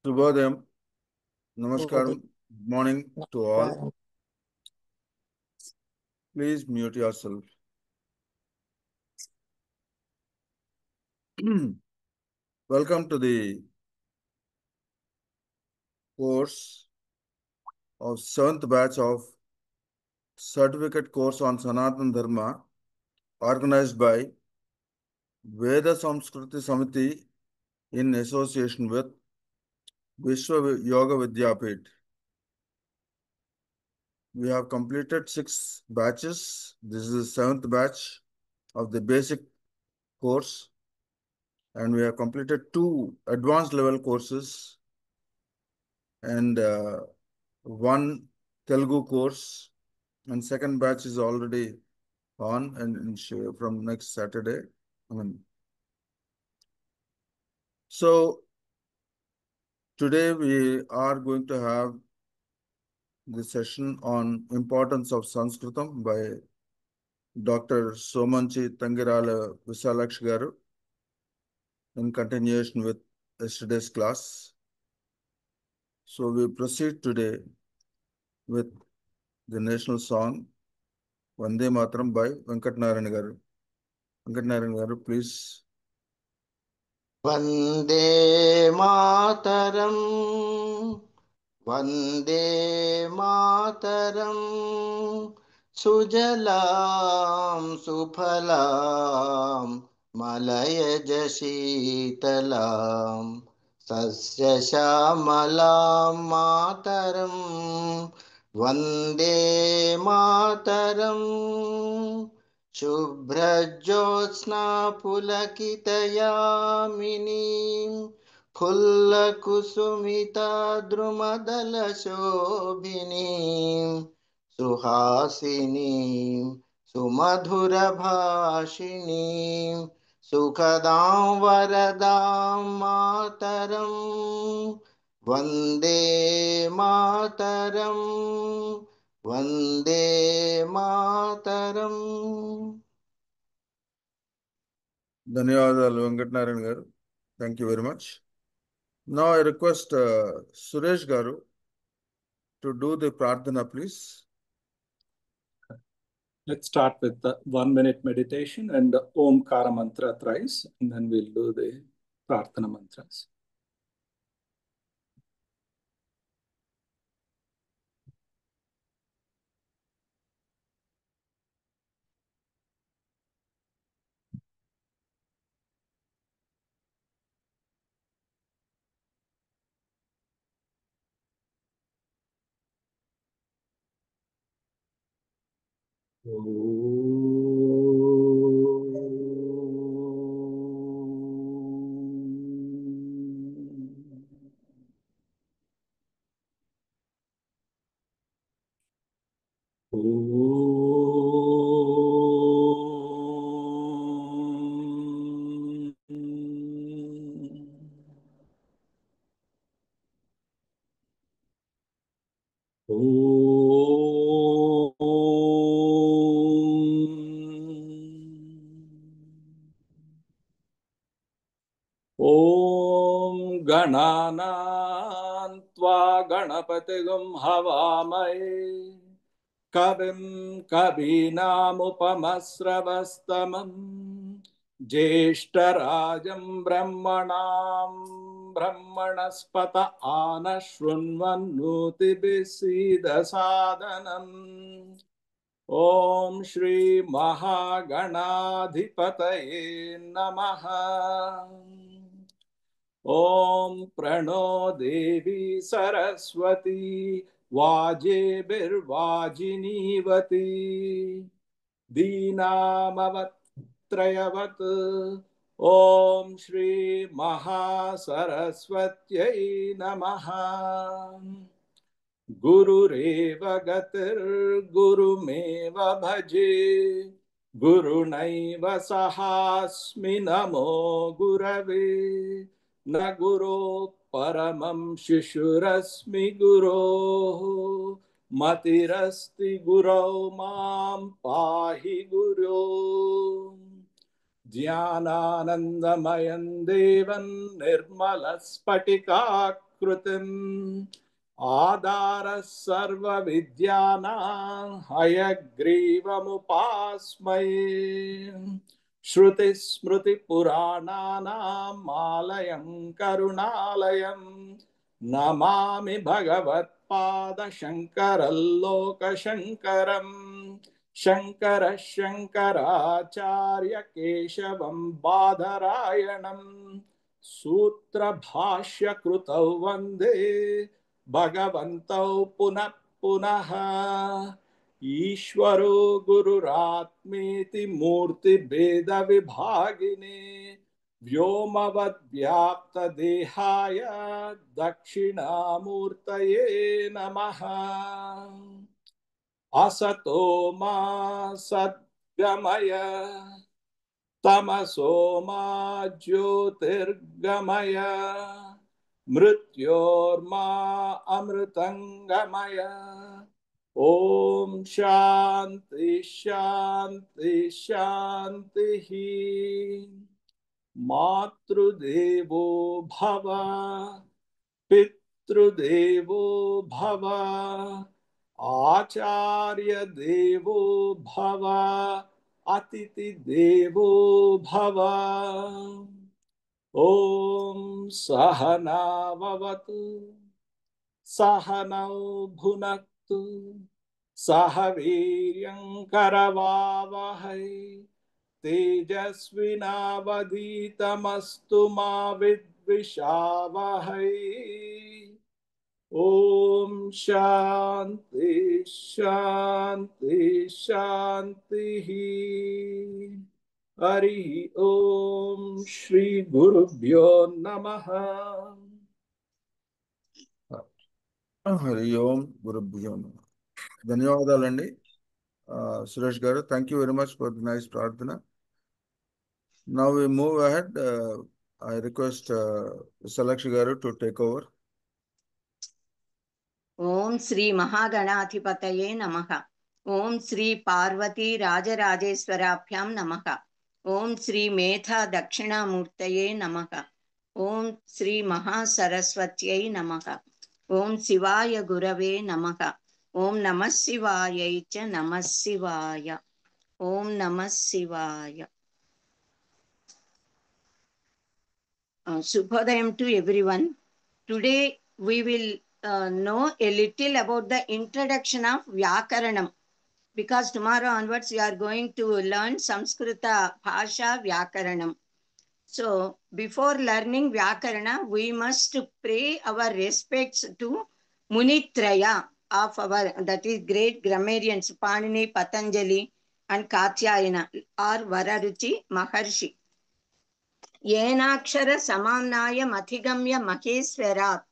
Shubhodayam. Namaskaram. Good morning to all. Please mute yourself. Welcome to the course of 7th batch of certificate course on Sanatana Dharma organized by Veda Samskriti Samiti in association with Vishwa Yoga Vidyapit. We have completed 6 batches. This is the 7th batch of the basic course, and we have completed 2 advanced level courses and one Telugu course, and second batch is already on and from next Saturday. So today we are going to have the session on importance of Sanskritam by Dr. Somanchi Tangirala Visalaksh Garu in continuation with yesterday's class. So we proceed today with the national song Vande Mataram by Venkat Narayana Garu. Venkat Narayana Garu, please. Vande Mataram, Vande Mataram, Sujalam Suphalam, Malayaj Sheetalam, Sasya Shamalam Mataram, Vande Mataram. शुभ्रज्योत्स्ना पुलकितयामिनीं फुल्लकुसुमिता द्रुमदलशोभिनीं सुहासिनीं सुमधुरभाषिणीं सुखदां वरदां मातरं Vande Mataram Vande Mataram. Dhanyawadalu Venkat Narayan Garu. Thank you very much. Now I request Suresh Garu to do the Prarthana, please. Let's start with the 1 minute meditation and the Omkara mantra thrice, and then we'll do the Prarthana mantras. Om Gananam Tva Ganapatigum Havamai Kavim Kavinam Upamasravastamam Jeshtarajam Brahmanam Brahmanaspata Anashrunvanuti Bisida Sadhanam Om Shri Mahaganadhipataye Namaha Om Prano Devi Saraswati Vajebirvajinivati Dinamavat Om Shri Mahasaraswatyai Namaha Guru Reva Gatir Guru Meva Bhaje Guru Naiva Sahasmi Namo Gurave Na Guru Paramam Shishurasmi Guru Matirasti Guru Mam Pahi Guru ज्ञानानन्दमयं देवं निर्मलस्फटिकाकृतिम् आधारः सर्वविद्यानां हयग्रीवमुपास्महे श्रुतिस्मृतिपुराणानाम् आलयं करुणालयं नमामि भगवत्पादशङ्करल्लोकशङ्करम् शङ्कर शङ्कराचार्य केशवं बादरायणम् सूत्रभाष्यकृतौ वन्दे भगवन्तौ पुनः पुनः ईश्वरो गुरुरात्मेति मूर्तिभेदविभागिने व्योमवद्व्याप्तदेहाय दक्षिणामूर्तये नमः असतो मा सद्गमय तमसो मा ज्योतिर्गमय मृत्योर्मा अमृतंगमय ओम शांति शांति शांति मातृदेवो भव पितृदेवो भव आचार्य देवो भव अतिथि देवो भव ओम सहना भवतु सहनौ भुनक्तु सह वीर्यं करवावहै तेजस्विनावधीतमस्तु मा विद्विषावहै ओम शांति शांति शांति हरि ओम श्री गुरुभ्यो नमः హరి ఓం గురుభ్యో నమః. ధన్యవాదాలండి Suresh garu. Thank you very much for the nice ప్రార్థన. Now we move ahead. I request Salakshi garu to take over. ఓం శ్రీ మహాగణాధిపతయే నమః. ఓం శ్రీ పార్వతీ రాజరాజేశ్వరాభ్యాం నమః. ఓం శ్రీ మేధా దక్షిణామూర్తయే నమః. ఓం శ్రీ మహాసరస్వత్యై నమః. ఓం శివాయ గురవే నమః. ఓం నమః శివాయై చ నమః శివాయ. ఓం నమః శివాయ. Shubhodayam to everyone. Today we will know a little about the introduction of Vyakaranam, because tomorrow onwards we are going to learn Samskrita Bhasha Vyakaranam. So before learning Vyakarana, we must pay our respects to Munitraya of our, that is, great grammarians Panini, Patanjali and Katyayana or Vararuchi Maharshi. येनाक्षर समाम्नाय मथिगम्य महेश्वरात्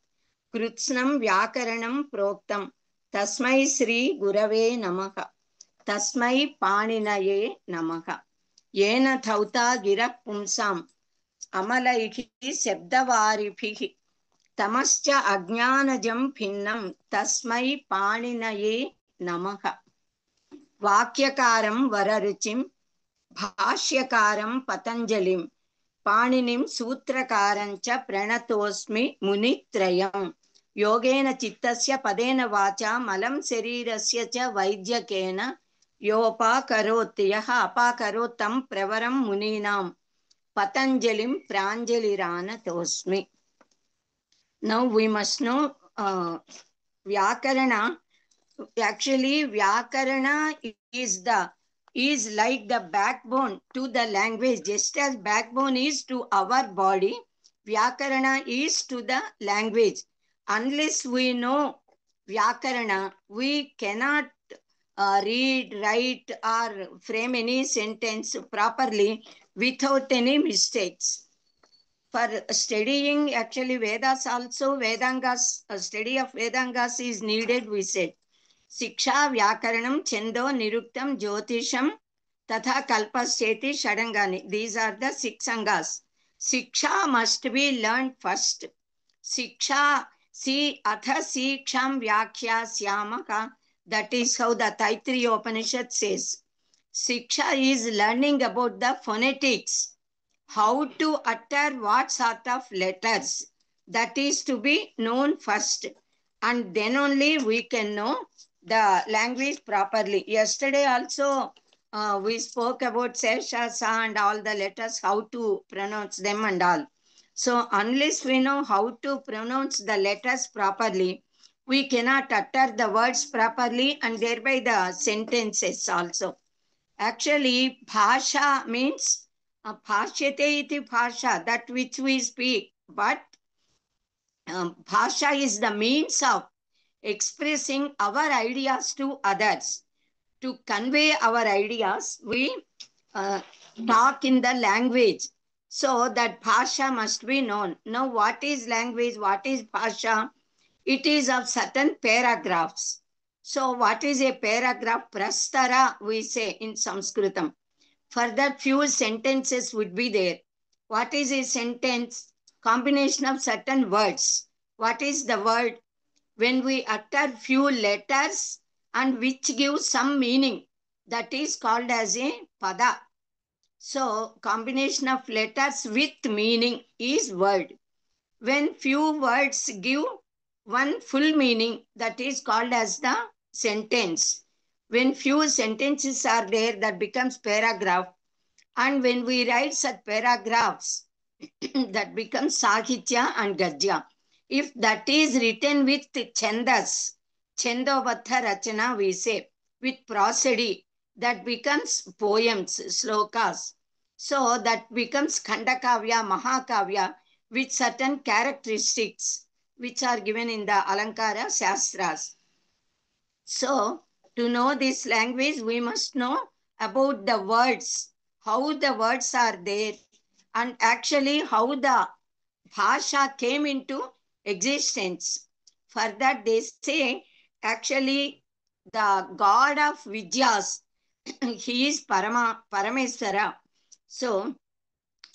कृत्स्नं व्याकरणं प्रोक्तं तस्मै श्री गुरवे नमः. तस्मै पाणिनये नमः. येन धौता गिरः पुंसाम् अमलैः शब्दवारिभिः तमश्च अज्ञानजं भिन्नं तस्मै पाणिनये नमः. वाक्यकारं वररुचिं भाष्यकारं पतञ्जलिं पाणिनिं सूत्रकारञ्च प्रणतोऽस्मि मुनित्रयम्. योगेन चित्तस्य पदेन वाचा मलं शरीरस्य च वैद्यकेन योपाकरोति यः अपाकरोत् तं प्रवरं मुनीनां पतञ्जलिं प्राञ्जलिरानतोऽस्मि. Now we must know Vyakarana. Actually, Vyakarana is like the backbone to the language. Just as backbone is to our body, Vyakarana is to the language. Unless we know Vyakarana, we cannot read, write or frame any sentence properly without any mistakes. For studying actually Vedas also, Vedangas, study of Vedangas is needed, we said. Siksha, Vyakaranam, Chendo, Niruktam, Jyotisham, Tatha Kalpascheti, Shadangani. These are the 6 angas. Siksha must be learned first. Siksha, Atha Siksham Vyakya Syamaka. That is how the Taittiriya Upanishad says. Siksha is learning about the phonetics, how to utter what sort of letters. That is to be known first. And then only we can know the language properly. Yesterday also we spoke about Sesha, Sa and all the letters, how to pronounce them and all. So unless we know how to pronounce the letters properly, we cannot utter the words properly and thereby the sentences also. Actually, bhasha means bhashyate iti bhasha, that which we speak. But bhasha is the means of expressing our ideas to others. To convey our ideas, we talk in the language. So that bhasha must be known. Now, what is language? What is bhasha? It is of certain paragraphs. So, what is a paragraph? Prastara, we say in Sanskritam. For that, few sentences would be there. What is a sentence? Combination of certain words. What is the word? When we utter few letters and which give some meaning, that is called as a pada. So, combination of letters with meaning is word. When few words give one full meaning, that is called as the sentence. When few sentences are there, that becomes paragraph. And when we write such paragraphs, that becomes Sahitya and Gadya. If that is written with Chandas, Chandobatha Rachana we say, with prosody, that becomes poems, slokas. So that becomes Khandakavya, Mahakavya, with certain characteristics which are given in the Alankara Shastras. So, to know this language, we must know about the words, how the words are there, and actually how the bhasha came into existence. For that, they say actually the god of Vidyas, he is Parameswara. So,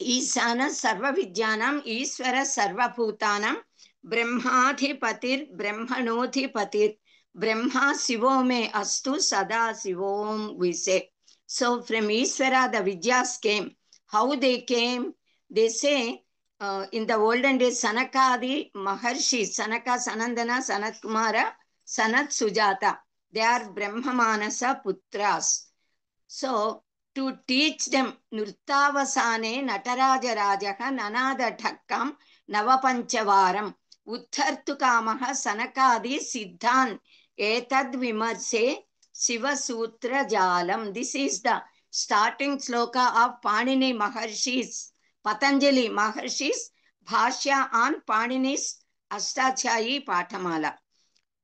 Isana Sarva Vidyanam, Iswara Sarva Bhutanam, Brahmadhipatir, Brahmanodhipatir, Brahma Sivo me astu sada Sivom, we say. So from Iswara the Vidyas came. How they came? They say in the olden days, Sanakadi Maharshi, Sanaka, Sanandana, Sanat Kumara, Sanat Sujata, they are Brahmamanasa Putras. So to teach them Nurtavasane Nataraja Rajaha Nanada Dhakkam Navapanchavaram Utthartukamaha Sanakadi Siddhan Etad Vimarse Shiva Sutra Jalam. This is the starting sloka of Panini Maharshi's, Patanjali Maharshi's Bhashya on Panini's Ashtachayi Pathamala.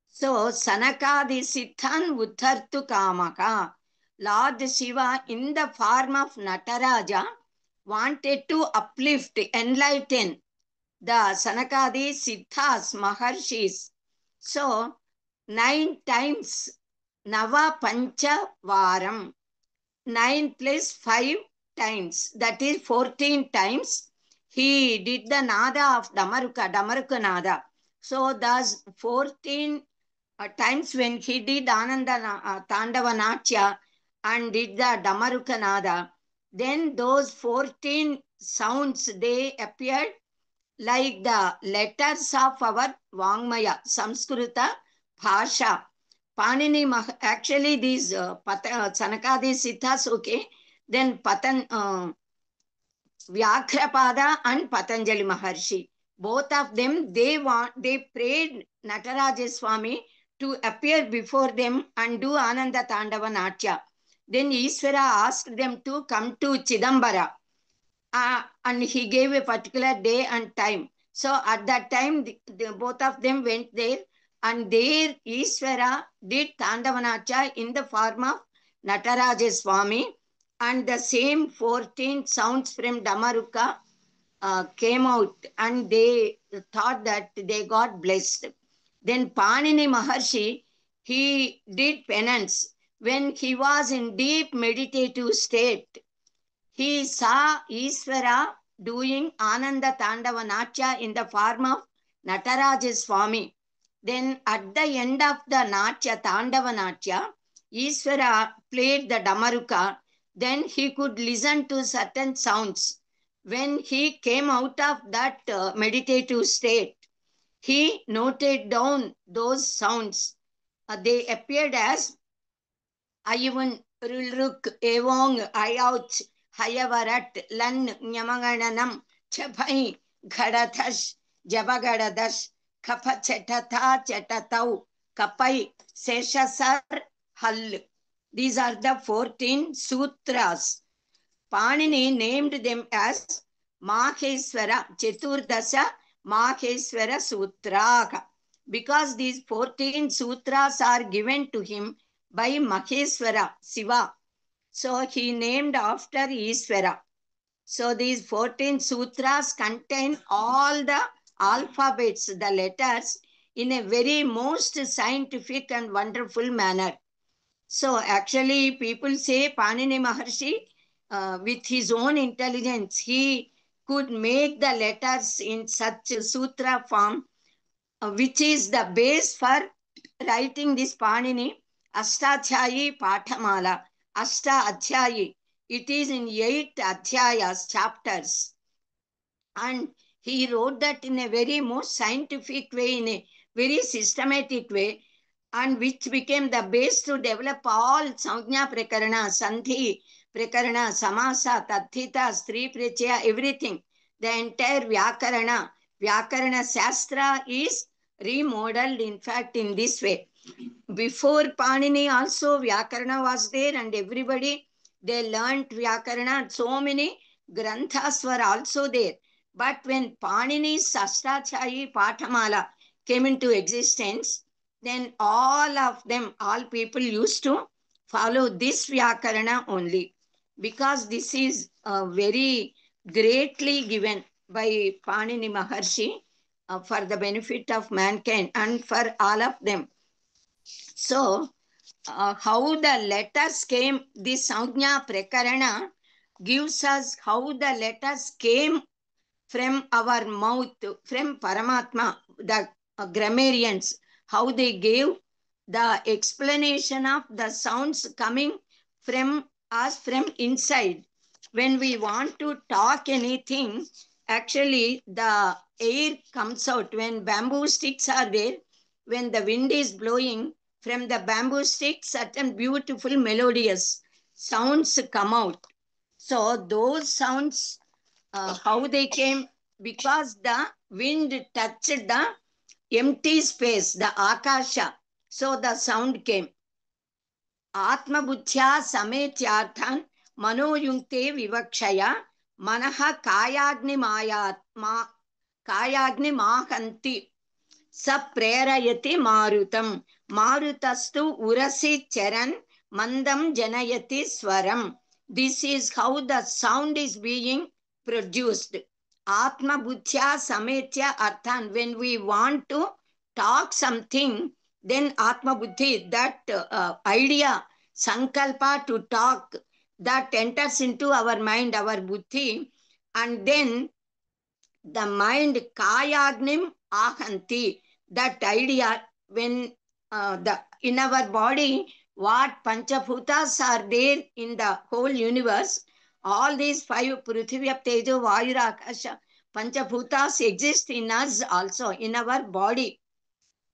So Sanakadi Siddhan Utthartukamaha. Lord Shiva, in the form of Nataraja, wanted to uplift, enlighten the Sanakadi Siddhas, Maharshis. So, 9 times Nava Pancha Varam, 9 plus 5 times, that is 14 times, he did the Nada of Damaruka Nada. So, thus 14 times when he did Ananda Tandava Natya, and did the Damaruka Nada, then those 14 sounds, they appeared like the letters of our Vangmaya, Samskrita Bhasha. Panini, actually these Sanakadi Siddhas, okay, then Vyaghrapada and Patanjali Maharshi. Both of them, they prayed Nataraja Swami to appear before them and do Ananda Tandava Natya. Then Iswara asked them to come to Chidambara and he gave a particular day and time. So at that time, both of them went there and there Iswara did Tandava Natya in the form of Nataraja Swami, and the same 14 sounds from Damaruka came out and they thought that they got blessed. Then Panini Maharshi, he did penance. When he was in deep meditative state, he saw Iswara doing Ananda Tandava Natya in the form of Nataraja Swami. Then at the end of the Natya, Tandava Natya, Iswara played the Damaruka then he could listen to certain sounds. When he came out of that meditative state, he noted down those sounds. They appeared as Ayun, Rulruk, Evong, Ayouch, Hayavarat, Lan, Nyamagananam, Chapai, Gadatash, Jabagadash, Kapa Chetata, Chetatau, Kapai, Seshasar, Hall. These are the 14 sutras. Panini named them as Maheswara, Cheturdasa Maheswara Sutra. Because these 14 sutras are given to him by Maheswara, Shiva. So he named after Iswara. So these 14 sutras contain all the alphabets, the letters, in a very most scientific and wonderful manner. So actually people say Panini Maharshi, with his own intelligence, he could make the letters in such sutra form, which is the base for writing this Panini Ashtadhyayi Pathamala. Ashta Adhyayi. It is in 8 Adhyayas, chapters. And he wrote that in a very most scientific way, in a very systematic way, and which became the base to develop all Sanjna Prakarana, Sandhi Prakarana, Samasa, Tathita, Stri Prachaya, everything. The entire Vyakarana Shastra is remodeled, in fact, in this way. Before Panini also Vyakarana was there, and everybody, they learnt Vyakarana. So many granthas were also there. But when Panini's Sastachai Pathamala came into existence, then all of them, all people used to follow this Vyakarana only, because this is very greatly given by Panini Maharshi for the benefit of mankind and for all of them. So, how the letters came, this Sanjna Prakarana gives us how the letters came from our mouth, from Paramatma, the grammarians, how they gave the explanation of the sounds coming from us from inside. When we want to talk anything, actually the air comes out. When bamboo sticks are there, when the wind is blowing from the bamboo sticks, certain beautiful melodious sounds come out. So those sounds, how they came? Because the wind touched the empty space, the akasha. So the sound came. Atma buddhya sametyarthan manoyunkte vivakshaya manaha kayagni mahanti saprerayati marutam marutastu urasi charan mandam janayati swaram. This is how the sound is being produced. Atma buddhya sametya arthan. When we want to talk something, then Atma buddhi, that idea, sankalpa to talk, that enters into our mind, our buddhi, and then the mind kayagnim ahanti, that idea, when in our body, what panchabhutas are there in the whole universe, all these 5 prithvi, tejo, vayu, akasha, panchabhutas exist in us also, in our body.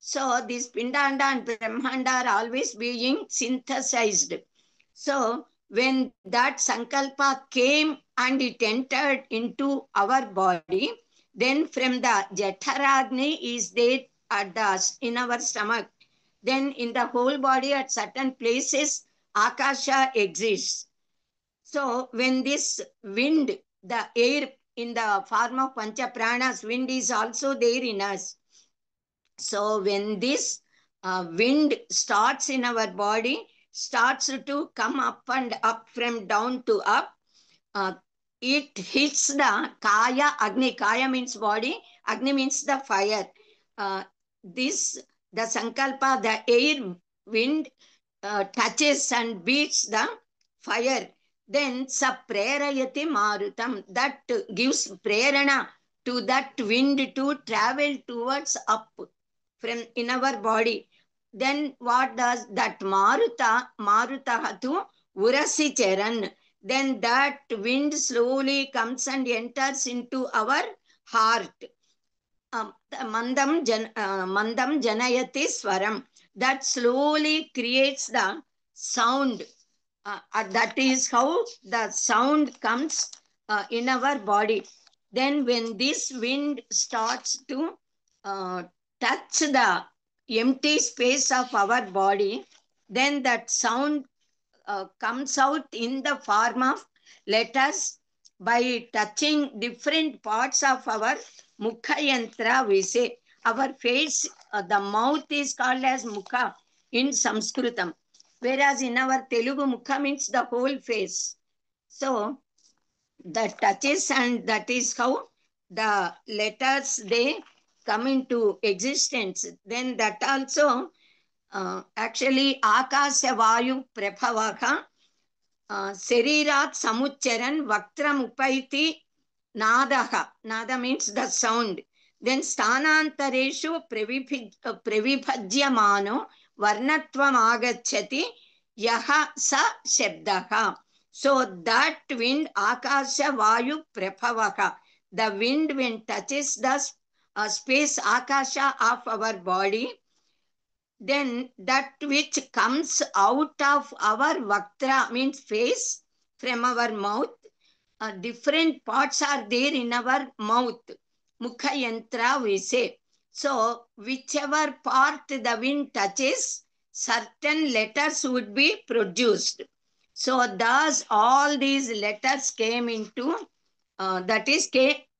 So these pindanda and brahmanda are always being synthesized. So when that sankalpa came and it entered into our body, then from the Jatharagni is there at in our stomach. Then in the whole body at certain places, Akasha exists. So when this wind, the air in the form of Pancha Pranas, wind is also there in us. So when this wind starts in our body, starts to come up and up, from down to up, it hits the Kaya Agni. Kaya means body, Agni means the fire. The Sankalpa, the air wind touches and beats the fire. Then saprerayati marutam, that gives prerana to that wind to travel towards up from in our body. Then what does that Marutahatu urasi charan, then that wind slowly comes and enters into our heart. Mandam janayati swaram. That slowly creates the sound. That is how the sound comes in our body. Then when this wind starts to touch the empty space of our body, then that sound comes out in the form of letters by touching different parts of our mukha yantra. We say our face, the mouth is called as mukha in Sanskritam, whereas in our Telugu, mukha means the whole face. So that touches, and that is how the letters, they come into existence. Then that also actually akasha vayu prabhavaha Serirat samucharan vaktram upaiti nadaha. Nada means the sound. Then sthanantareshu pravibhajyamano varnatvam agachati yaha sa shabdaha. So that wind, akasha vayu prabhavaha, the wind when touches the space akasha of our body, then that which comes out of our vaktra means face, from our mouth. Different parts are there in our mouth. Mukha yantra we say. So whichever part the wind touches, certain letters would be produced. So thus all these letters came into, that is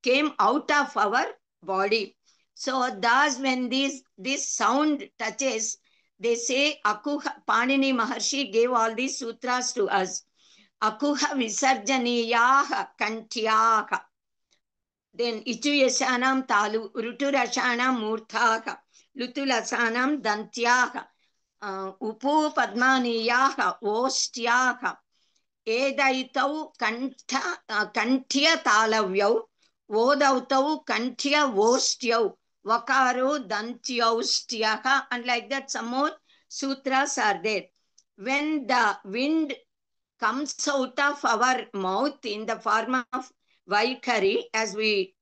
came out of our body. So thus when this sound touches, they say Akuha, Panini Maharshi gave all these sutras to us. Akuha visarjaniyaha kantyaha. Then Ichuyashanam talu, Ruturashanam murthaha, Lutulasanam dantyaha, Upu padmaniyaha ostyaha, Edaitau kantya talavyau, Vodautau kantya vostyau, Vakaro dantyaustyaha, and like that some more sutras are there. When the wind comes out of our mouth in the form of Vaikari, as we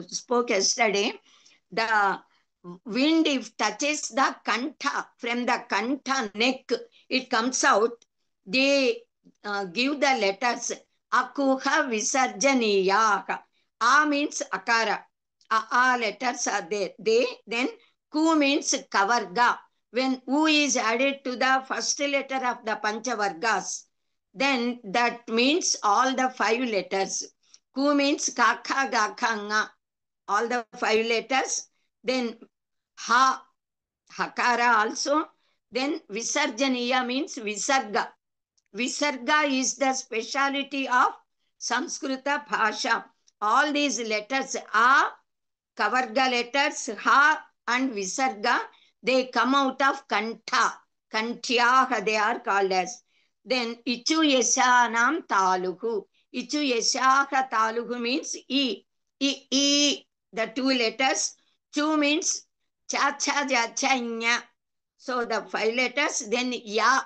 spoke yesterday, the wind, if touches the kantha, from the kantha neck, it comes out, they give the letters Akuha visarjaniyaha. A means akara. A letters are there. Then Ku means kavarga. When U is added to the first letter of the Panchavargas, then that means all the 5 letters. Ku means kaka, gaka, nga, all the 5 letters. Then ha, hakara also. Then visarjaniya means visarga. Visarga is the speciality of Sanskrita Bhasha. All these letters, A, Kavarga letters, Ha and Visarga, they come out of Kantha. Kantyaha they are called as. Then Ichu Yeshanam Taluhu. Ichu Yeshaha Taluhu means E. E, the 2 letters. Chu means Cha Cha Ja Cha Nya. So the 5 letters. Then Ya,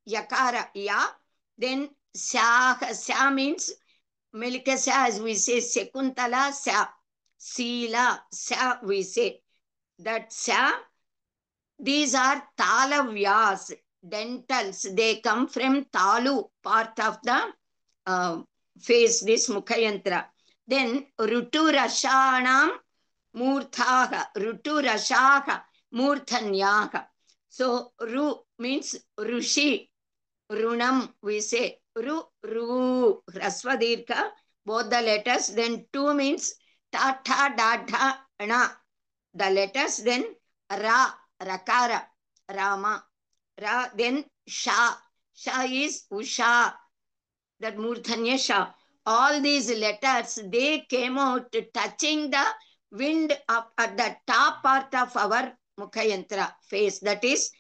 Yakara, Ya. Then Sha means Melikasa, as we say, Sekuntala, Sa. Sila, Sa we say. That Sa, these are Talavyas, dentals. They come from Talu, part of the face, this Mukhayantra. Then Rutu Rashanam Murthaha, Rutu Rashaha, Murthanyaha. So Ru means Rushi, Runam we say. Ru, Rasvadirka, both the letters. Then 2 means Ta, Tha, Da, Dha, Na, the letters. Then Ra, Rakara, Rama, Ra. Then Sha, Sha is Usha, that Murthanya Sha. All these letters, they came out touching the wind up at the top part of our Mukhayantra face. That is,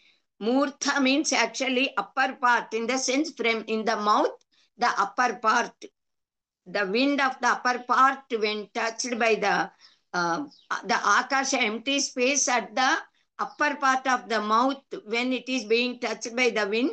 Murtha means actually upper part, in the sense from in the mouth, the upper part. The wind of the upper part when touched by the Akasha, empty space at the upper part of the mouth, when it is being touched by the wind,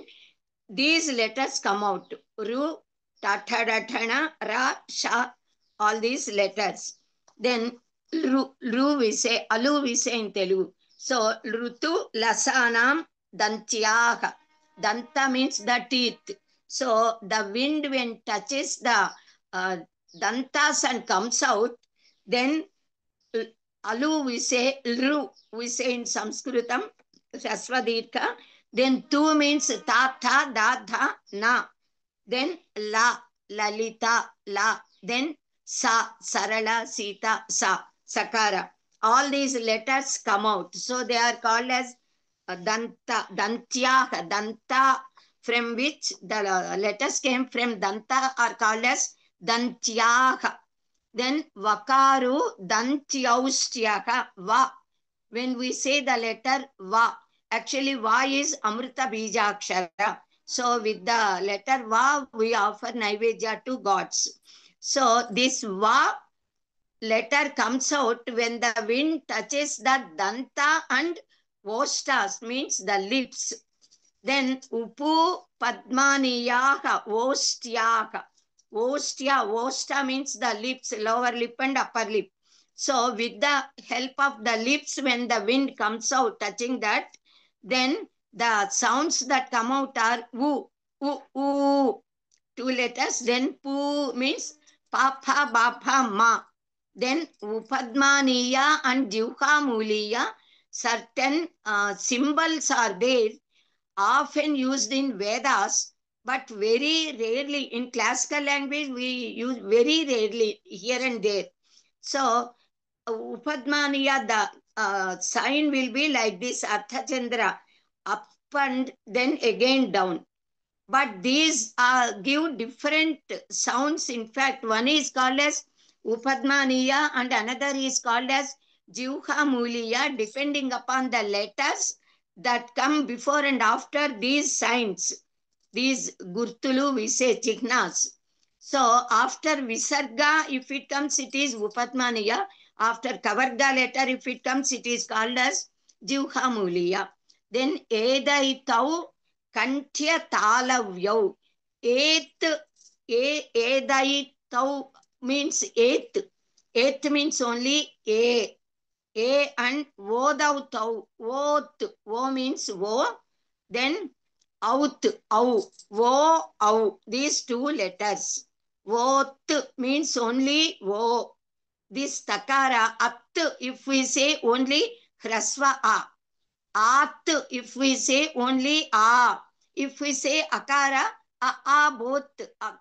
these letters come out. Ru, Tathadatana, Ra, Sha, all these letters. Then Ru we say, Alu we say in Telugu. So Rutu Lasanam Dantyaha. Danta means the teeth. So the wind when touches the dantas and comes out, then Alu we say, Ru we say in Sanskritam, Rasvadirka. Then Tu means Ta, Tha, Da, Dha, Na. Then La, Lalita, La. Then Sa, Sarala, Sita, Sa, Sakara. All these letters come out. So they are called as Danta, Dantyaha, Danta, from which the letters came from Danta are called as Dantyaha. Then Vakaru, Dantyaushtyaka, Va. When we say the letter Va, actually Va is Amrita Bijakshara. So with the letter Va, we offer Naivedya to gods. So this Va letter comes out when the wind touches the Danta and Voshtas, means the lips. Then Upu Padmaniyaha, Vostyaha. Voshta means the lips, lower lip and upper lip. So with the help of the lips, when the wind comes out touching that, then the sounds that come out are U, U, U, 2 letters. Then Pu means Papa, Bapa, Ma. Then Upadmaniya and Jivhamuliya, certain symbols are there, often used in Vedas, but very rarely in classical language we use very rarely here and there. So Upadmaniya, the sign will be like this, Arthachandra, up and then again down. But these give different sounds. In fact, one is called as Upadmaniya and another is called as Jivhamuliya, depending upon the letters that come before and after these signs. These Gurtulu, we say Chihnas. So after Visarga, if it comes, it is Upadmaniya. After Kavarga letter, if it comes, it is called as Jivhamuliya. Then Edaitau Kanthya Talavyau. Eighth, Edaitau means eighth. Eighth means only A. A and Vodautau. Voth. Vo means Vo. Then Out. Au. Vo. Au. These 2 letters. Voth means only Vo. This Takara. At, if we say only Hrasva A. At, if we say only A. If we say Akara, A, both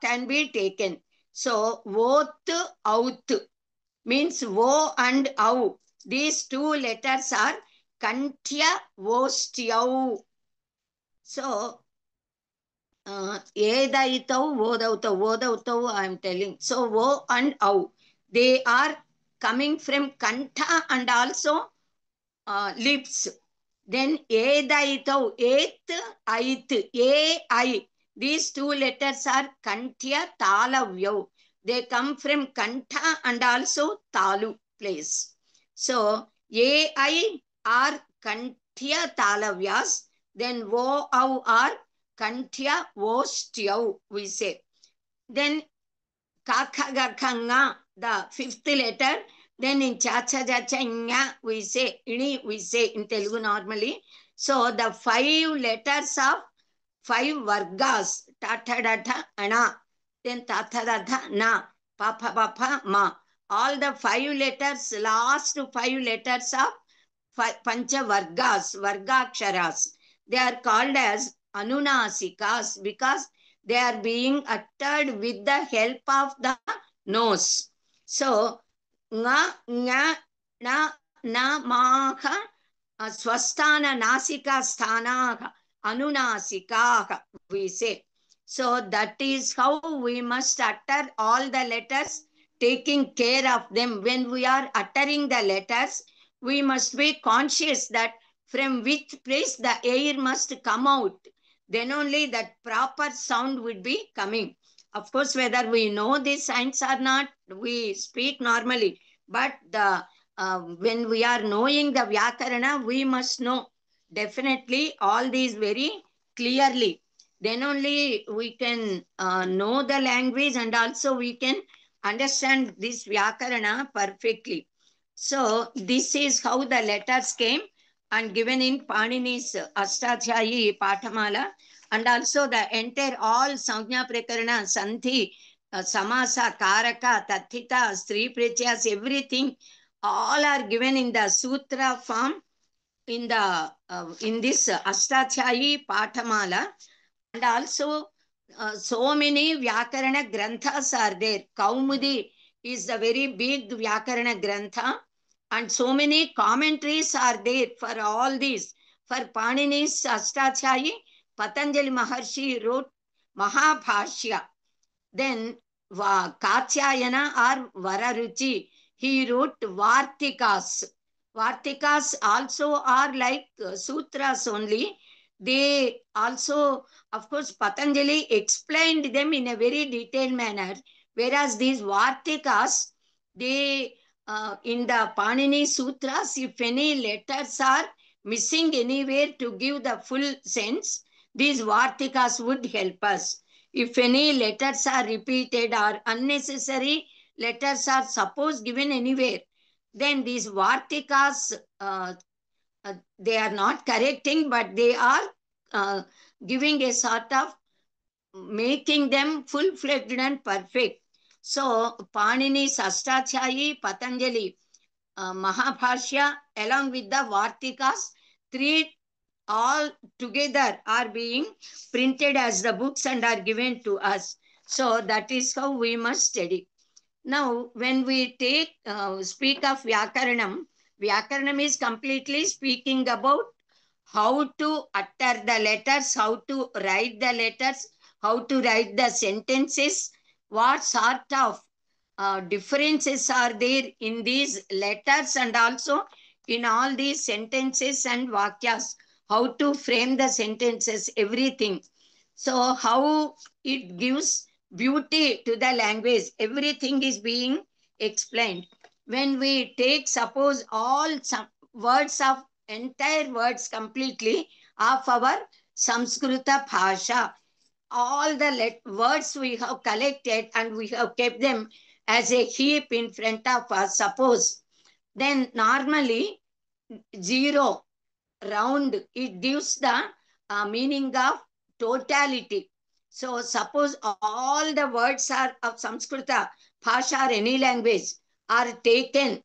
can be taken. So, Voth, Out means Vo and Au. These 2 letters are Kanthya Vostyau. So, Edaitau, Vodautau, I am telling. So, Vo and Au. They are coming from Kantha and also lips. Then Edaitau, eighth, Ait, A-I. These 2 letters are Kanthya Talavyau. They come from Kantha and also Talu place. So A-I are Kanthya Talavyas. Then Vo-Au are Kanthya Vostyau, we say. Then Kakagakanga, the 5th letter. Then in Chacha Jacha Nya, we say, Ini, we say in Telugu normally. So the 5 letters of 5 Vargas, Tata Data Ana, then Tata Data Na, Papa Papa Ma. All the 5 letters, last 5 letters of Pancha Vargas, Vargaksharas. They are called as Anunasikas because they are being uttered with the help of the nose. So, Nga, Nga, Na, Maha, Swasthana, Nasika, Sthana, Anunasika, we say. So, that is how we must utter all the letters, taking care of them. When we are uttering the letters, we must be conscious that from which place the air must come out. Then only that proper sound would be coming. Of course, whether we know these signs or not, we speak normally. But when we are knowing the Vyakarana, we must know definitely all these very clearly. Then only we can know the language, and also we can understand this Vyakarana perfectly. So this is how the letters came and given in Panini's Ashtadhyayi Pathamala, and also the entire all Sanjna Prakarana, Sandhi, Samasa, Karaka, Tathita, Stri Pratyas, everything, all are given in the Sutra form in the in this Ashtadhyayi Pathamala. And also so many Vyakarana Granthas are there. Kaumudi is a very big Vyakarana Grantha, and so many commentaries are there for all these. For Panini's Ashtadhyayi, Patanjali Maharshi wrote Mahabhashya. Then Katyayana or Vararuchi, he wrote Vartikas. Vartikas also are like sutras only. They also, of course, Patanjali explained them in a very detailed manner, whereas these Vartikas, they in the Panini Sutras, if any letters are missing anywhere to give the full sense, these Vartikas would help us. If any letters are repeated or unnecessary letters are suppose given anywhere, then these Vartikas, they are not correcting, but they are giving a sort of making them full-fledged and perfect. So Panini's Ashtadhyayi, Patanjali, Mahabhashya, along with the Vartikas, three all together are being printed as the books and are given to us. So that is how we must study. Now, when we take speak of Vyakaranam, Vyakaranam is completely speaking about how to utter the letters, how to write the letters, how to write the sentences, what sort of differences are there in these letters and also in all these sentences and vakyas, how to frame the sentences, everything. So how it gives beauty to the language, everything is being explained. When we take, suppose, all some words of entire words completely of our Samskrita Bhasha, all the words we have collected and we have kept them as a heap in front of us, suppose, then normally zero, round, it gives the meaning of totality. So suppose all the words are of Samskrita, Bhasha or any language are taken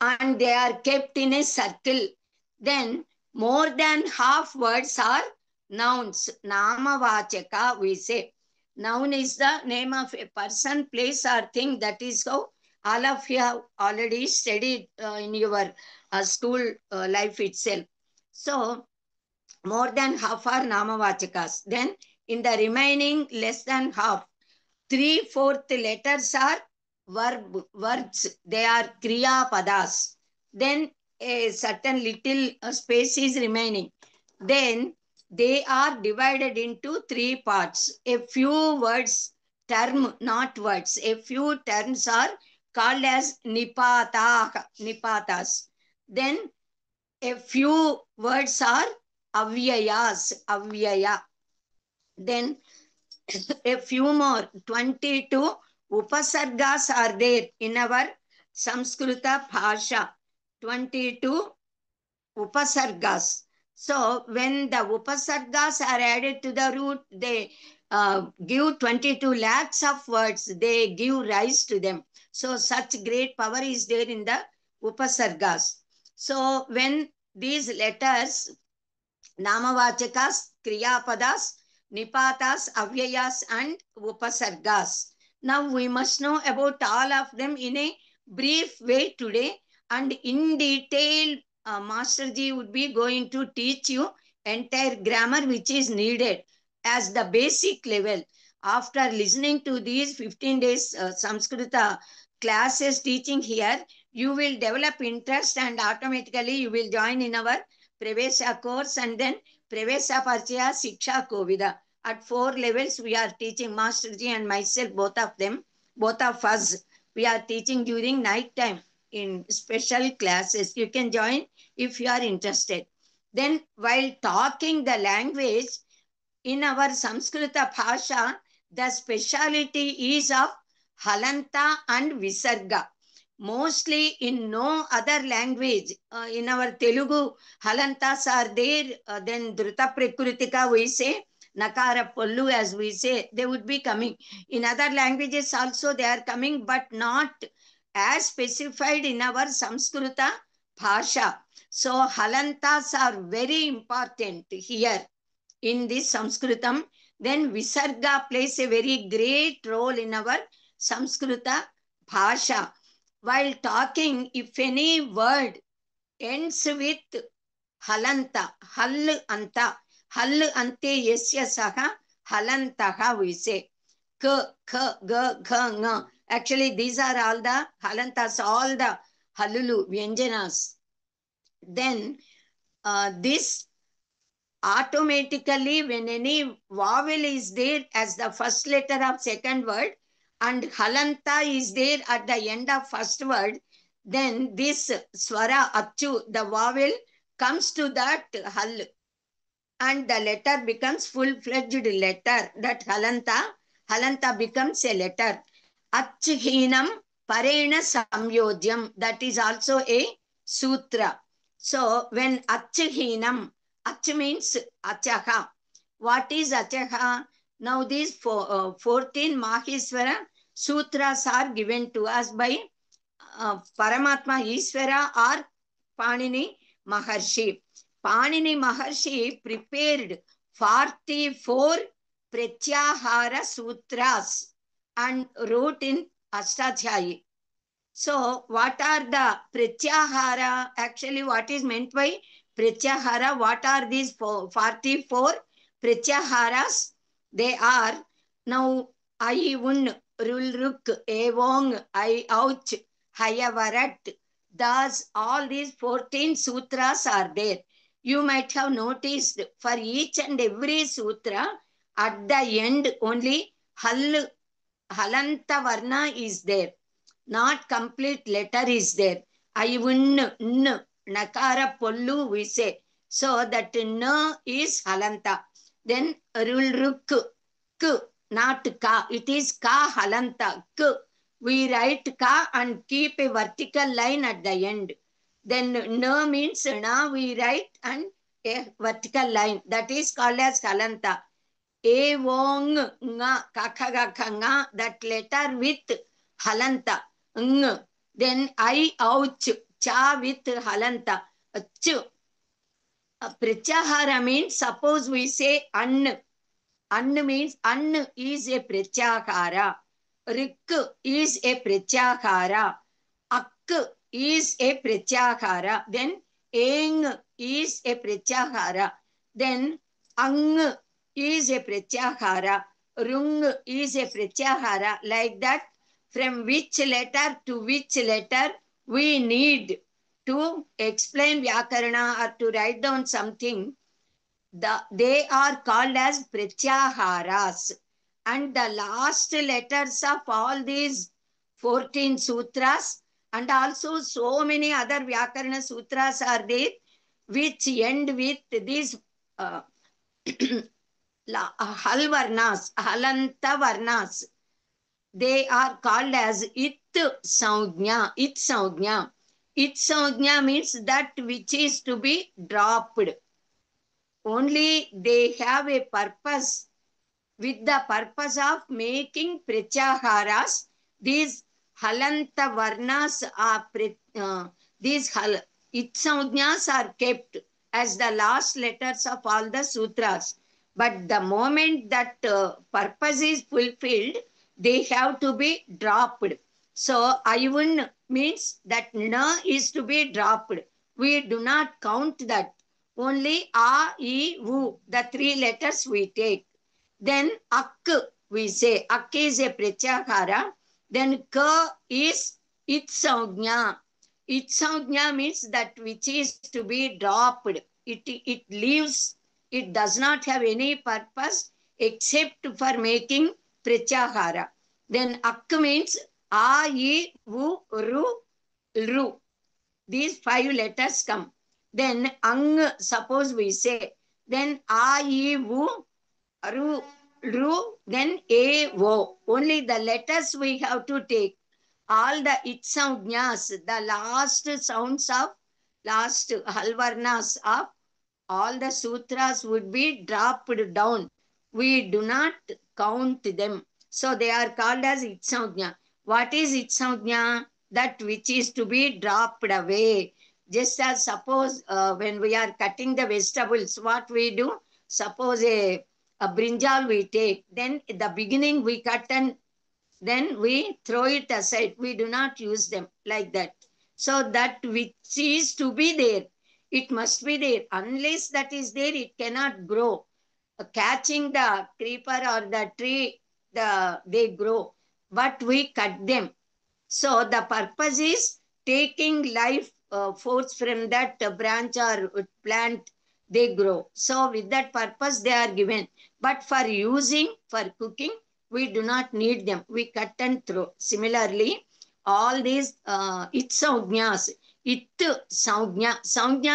and they are kept in a circle, then more than half words are nouns. Namavachaka, we say. Noun is the name of a person, place, or thing. That is how all of you have already studied in your school life itself. So, more than half are namavachakas. Then, in the remaining less than half, 3/4 letters are verbs. They are kriya padas. Then a certain little space is remaining. Then they are divided into three parts. A few words, term, not words. A few terms are called as nipatas. Then a few words are avyaya. Then a few more, 22 upasargas are there in our Samskrita Bhasha. 22 upasargas. So when the upasargas are added to the root, they give 22 lakhs of words. They give rise to them. So such great power is there in the upasargas. So when these letters, namavachakas, kriyapadas, nipatas, avyayas, and upasargas. Now we must know about all of them in a brief way today, and in detail Masterji would be going to teach you entire grammar which is needed as the basic level. After listening to these 15 days Samskrita classes teaching here, you will develop interest and automatically you will join in our Pravesha course and then Pravesha Parchaya Siksha Kovida. At 4 levels, we are teaching Masterji and myself, both of us, we are teaching during night time in special classes. You can join if you are interested. Then while talking the language, In our Samskrita Bhasha, the speciality is of Halanta and Visarga. Mostly in no other language, in our Telugu, Halantas are there, then Dhruta Prakritika we say, Nakara Pollu as we say, they would be coming. In other languages also they are coming, but not as specified in our Samskrita Bhasha. So Halantas are very important here in this Sanskritam. Then Visarga plays a very great role in our Samskrita Bhasha. While talking, if any word ends with halanta, hal ante yasya saha halantaha we say. K, k, g, gh, ng. Actually, these are all the halantas, all the halulu, vyanjanas. Then this automatically, when any vowel is there as the first letter of second word and halanta is there at the end of first word, then this swara achu, the vowel comes to that hal and the letter becomes full-fledged letter. That halanta becomes a letter. Achhinam parena samyodyam, that is also a sutra. So when achhinam, ach means achaha. What is achaha? Now these 14 Maheswara sutras are given to us by Paramatma Ishvara or Panini Maharshi. Panini Maharshi prepared 44 Pratyahara Sutras and wrote in Ashtadhyayi. So, what are the Pratyahara? Actually, what is meant by Pratyahara? What are these 44 Pratyaharas? They are now I un, rulruk, evong, I ouch, hayavarat. Thus, all these 14 sutras are there. You might have noticed for each and every sutra, at the end only halanta varna is there. Not complete letter is there. I un, n, nakara pollu we say. So that n is halanta. Then rulruk, k, not ka. It is ka halanta, k. We write ka and keep a vertical line at the end. Then na means na we write and a vertical line. That is called as halanta. Evong, nga, kakha, nga, that letter with halanta. Ng. Then I ouch, cha with halanta. Ch. Pratyahara means, suppose we say an. An means, an is a pratyahara. Rik is a pratyahara. Ak is a pratyahara. Then eng is a pratyahara. Then ang is a pratyahara. Rung is a pratyahara. Like that, from which letter to which letter we need to explain Vyakarana or to write down something. They are called as Pratyaharas. And the last letters of all these 14 sutras and also so many other Vyakarana sutras are there which end with these halvarnas, halanta varnas. They are called as it saujna, it saujna. It saujna means that which is to be dropped. Only they have a purpose. With the purpose of making pratyaharas, these halanta varnas are these itsaujnas are kept as the last letters of all the sutras. But the moment that purpose is fulfilled, they have to be dropped. So ayun means that na is to be dropped. We do not count that. Only a, e, u, the three letters we take. Then ak we say. Ak is a pratyahara. Then ka is itsaujna. Itsaujna means that which is to be dropped. It leaves. It does not have any purpose except for making pratyahara. Then ak means a, e, u, ru, ru. These 5 letters come. Then ang, suppose we say. Then a, e, u, Ru, Ru, then A, O. Only the letters we have to take. All the Itsaudnyas, the last sounds of, last halvarnas of all the sutras would be dropped down. We do not count them. So they are called as Itsaudnya. What is Itsaudnya? That which is to be dropped away. Just as suppose when we are cutting the vegetables, what we do? Suppose a brinjal we take, then at the beginning we cut and then we throw it aside. We do not use them like that. So that which is to be there, it must be there. Unless that is there, it cannot grow. Catching the creeper or the tree, they grow, but we cut them. So the purpose is taking life force from that branch or plant, they grow. So with that purpose they are given. But for using, for cooking, we do not need them. We cut and throw. Similarly, all these it saudnya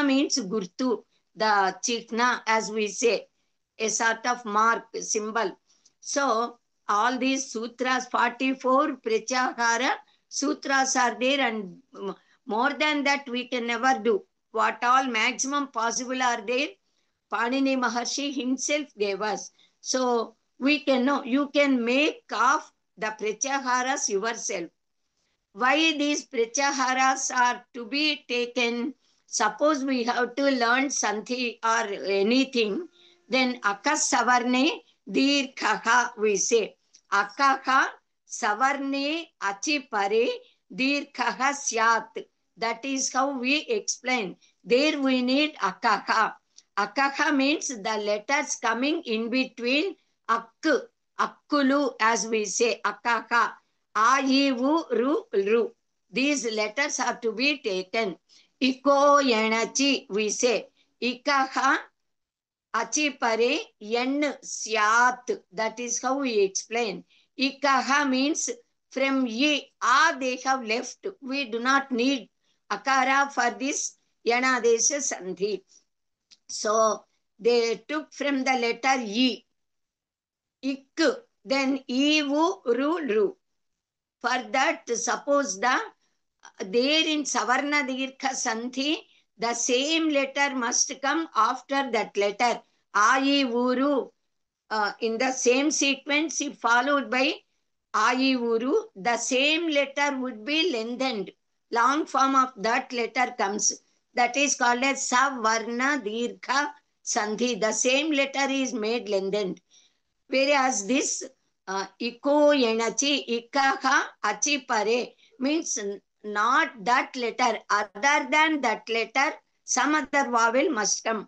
means gurtu, the chikna as we say, a sort of mark, symbol. So all these sutras, 44 pratyahara sutras are there, and more than that we can never do. What all maximum possible are there, Panini Maharshi himself gave us. So we can know, you can make of the pratyaharas yourself. Why these pratyaharas are to be taken? Suppose we have to learn Sandhi or anything, then Akas Savarne Dirkhaha we say. Akaha Savarne Achi Pare Dirkhaha Syat. That is how we explain. There we need Akaha. Akaha means the letters coming in between Akku, Akkulu as we say, Akaha. A, I, U, Ru, Ru. These letters have to be taken. Iko, Yenachi, we say. Ikaha, Achi Pare, Yen, Syat. That is how we explain. Ikaha means from Ye, A they have left. We do not need Akara for this Yanadesha Sandhi. So they took from the letter Ye. Ik, then Ivu, Ru, Ru. For that, suppose there in Savarna Dirgha Sandhi, the same letter must come after that letter. Ai Uru. In the same sequence, if followed by Ai Uru, the same letter would be lengthened. Long form of that letter comes. That is called as Savarna Dirgha Sandhi. The same letter is made lengthened. Whereas this Iko Yenachi, Ikaha Achi Pare means not that letter. Other than that letter, some other vowel must come.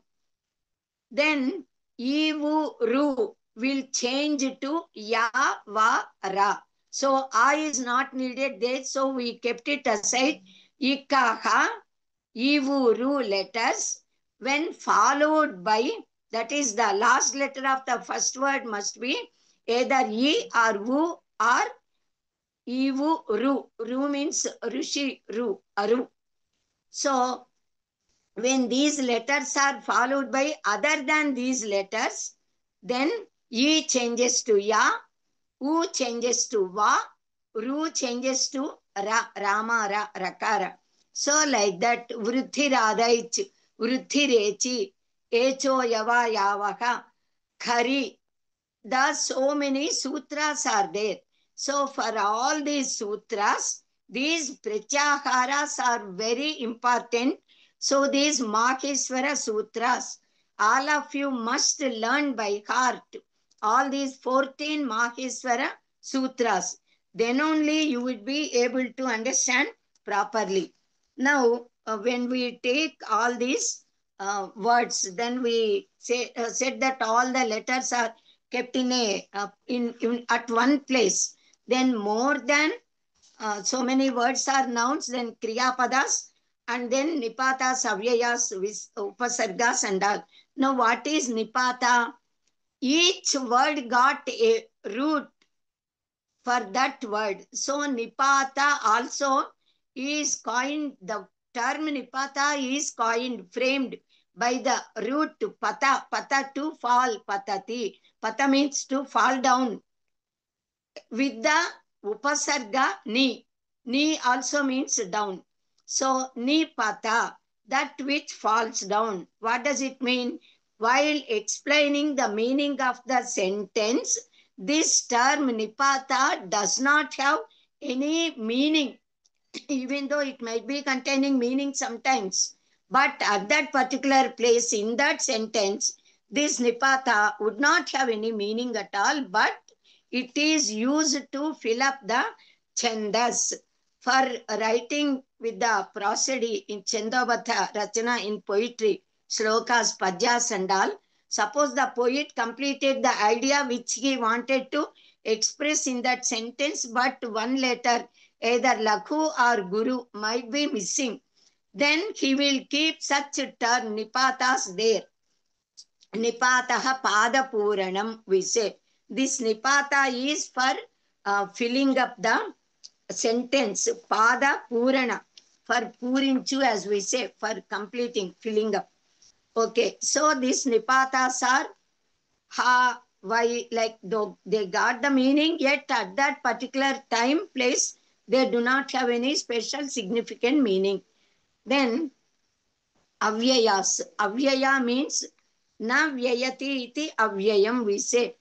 Then Ivu Ru will change to Ya Va Ra. So A is not needed there, so we kept it aside. Ikaha, Ivu Ru letters, when followed by, that is the last letter of the first word must be either E or Vu or Ivu Ru. Ru means Rushi Ru, Aru. So when these letters are followed by other than these letters, then E changes to Ya, U changes to Va, Ru changes to Ra, Rama, Ra, Rakara. So like that, Vruddhi Radhaich, Vruddhi Rechi, Echo Yava Yavaha, Khari. Thus so many sutras are there. So for all these sutras, these pratyaharas are very important. So these Maheshwara sutras, all of you must learn by heart. All these 14 Maheshwara sutras. Then only you would be able to understand properly. Now, when we take all these words, then we said that all the letters are kept in a at one place. Then more than so many words are nouns, then kriyapadas, and then nipatas, avyayas, upasargas and all. Now what is nipata? Each word got a root for that word. So nipata also is coined, the term nipata is coined, framed by the root pata, pata to fall, patati. Pata means to fall down. With the upasarga ni. Ni also means down. So nipata, that which falls down. What does it mean? While explaining the meaning of the sentence, this term nipata does not have any meaning, even though it might be containing meaning sometimes. But at that particular place in that sentence, this nipata would not have any meaning at all, but it is used to fill up the chandas. For writing with the prosody in Chandobata Rachana in poetry, slokas, padyas and all, suppose the poet completed the idea which he wanted to express in that sentence, but one letter, either Lakhu or Guru, might be missing. Then he will keep such term nipatas there. Nipataha pada puranam, we say. This nipata is for filling up the sentence. Pada purana, for purinchu, as we say, for completing, filling up. Okay, so these nipatas are ha, why, like though they got the meaning, yet at that particular time, place, they do not have any special significant meaning. Then avyayas. Avyaya means na vyayati iti avyayam, we say.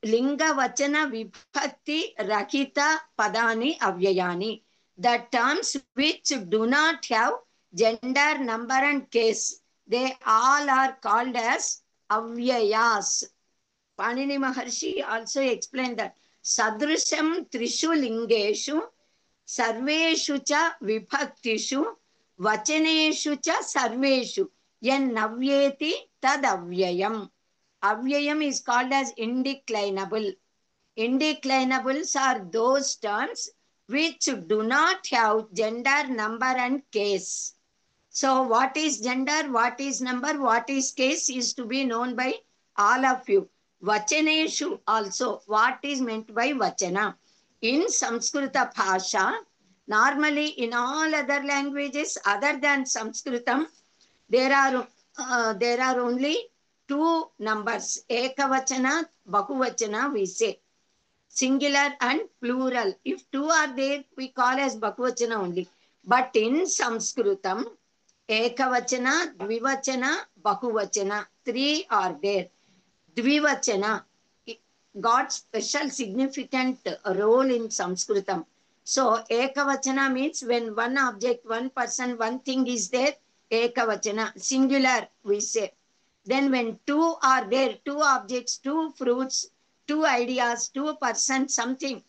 Linga vachana vibhakti rahita padani avyayani. The terms which do not have gender, number and case, they all are called as avyayas. Panini Maharshi also explained that Sadrisham Trishu Lingeshu Sarveshu cha Vibhaktishu Vachaneshu cha Sarveshu Yan Navyeti Tad Avyayam. Avyayam is called as indeclinable. Indeclinables are those terms which do not have gender, number and case. So what is gender, what is number, what is case is to be known by all of you. Vachaneshu also, what is meant by vachana. In Samskrita Bhasha, normally in all other languages other than Sanskritam, there are only two numbers, ekavachana, bahuvachana, we say. Singular and plural. If two are there, we call as bahuvachana only. But in Sanskritam, ekavachana, dvivachana, bahuvachana, three are there. Dvivachana got special significant role in Sanskritam. So ekavachana means when one object, one person, one thing is there, ekavachana, singular we say. Then when two are there, two objects, two fruits, two ideas, two persons, something,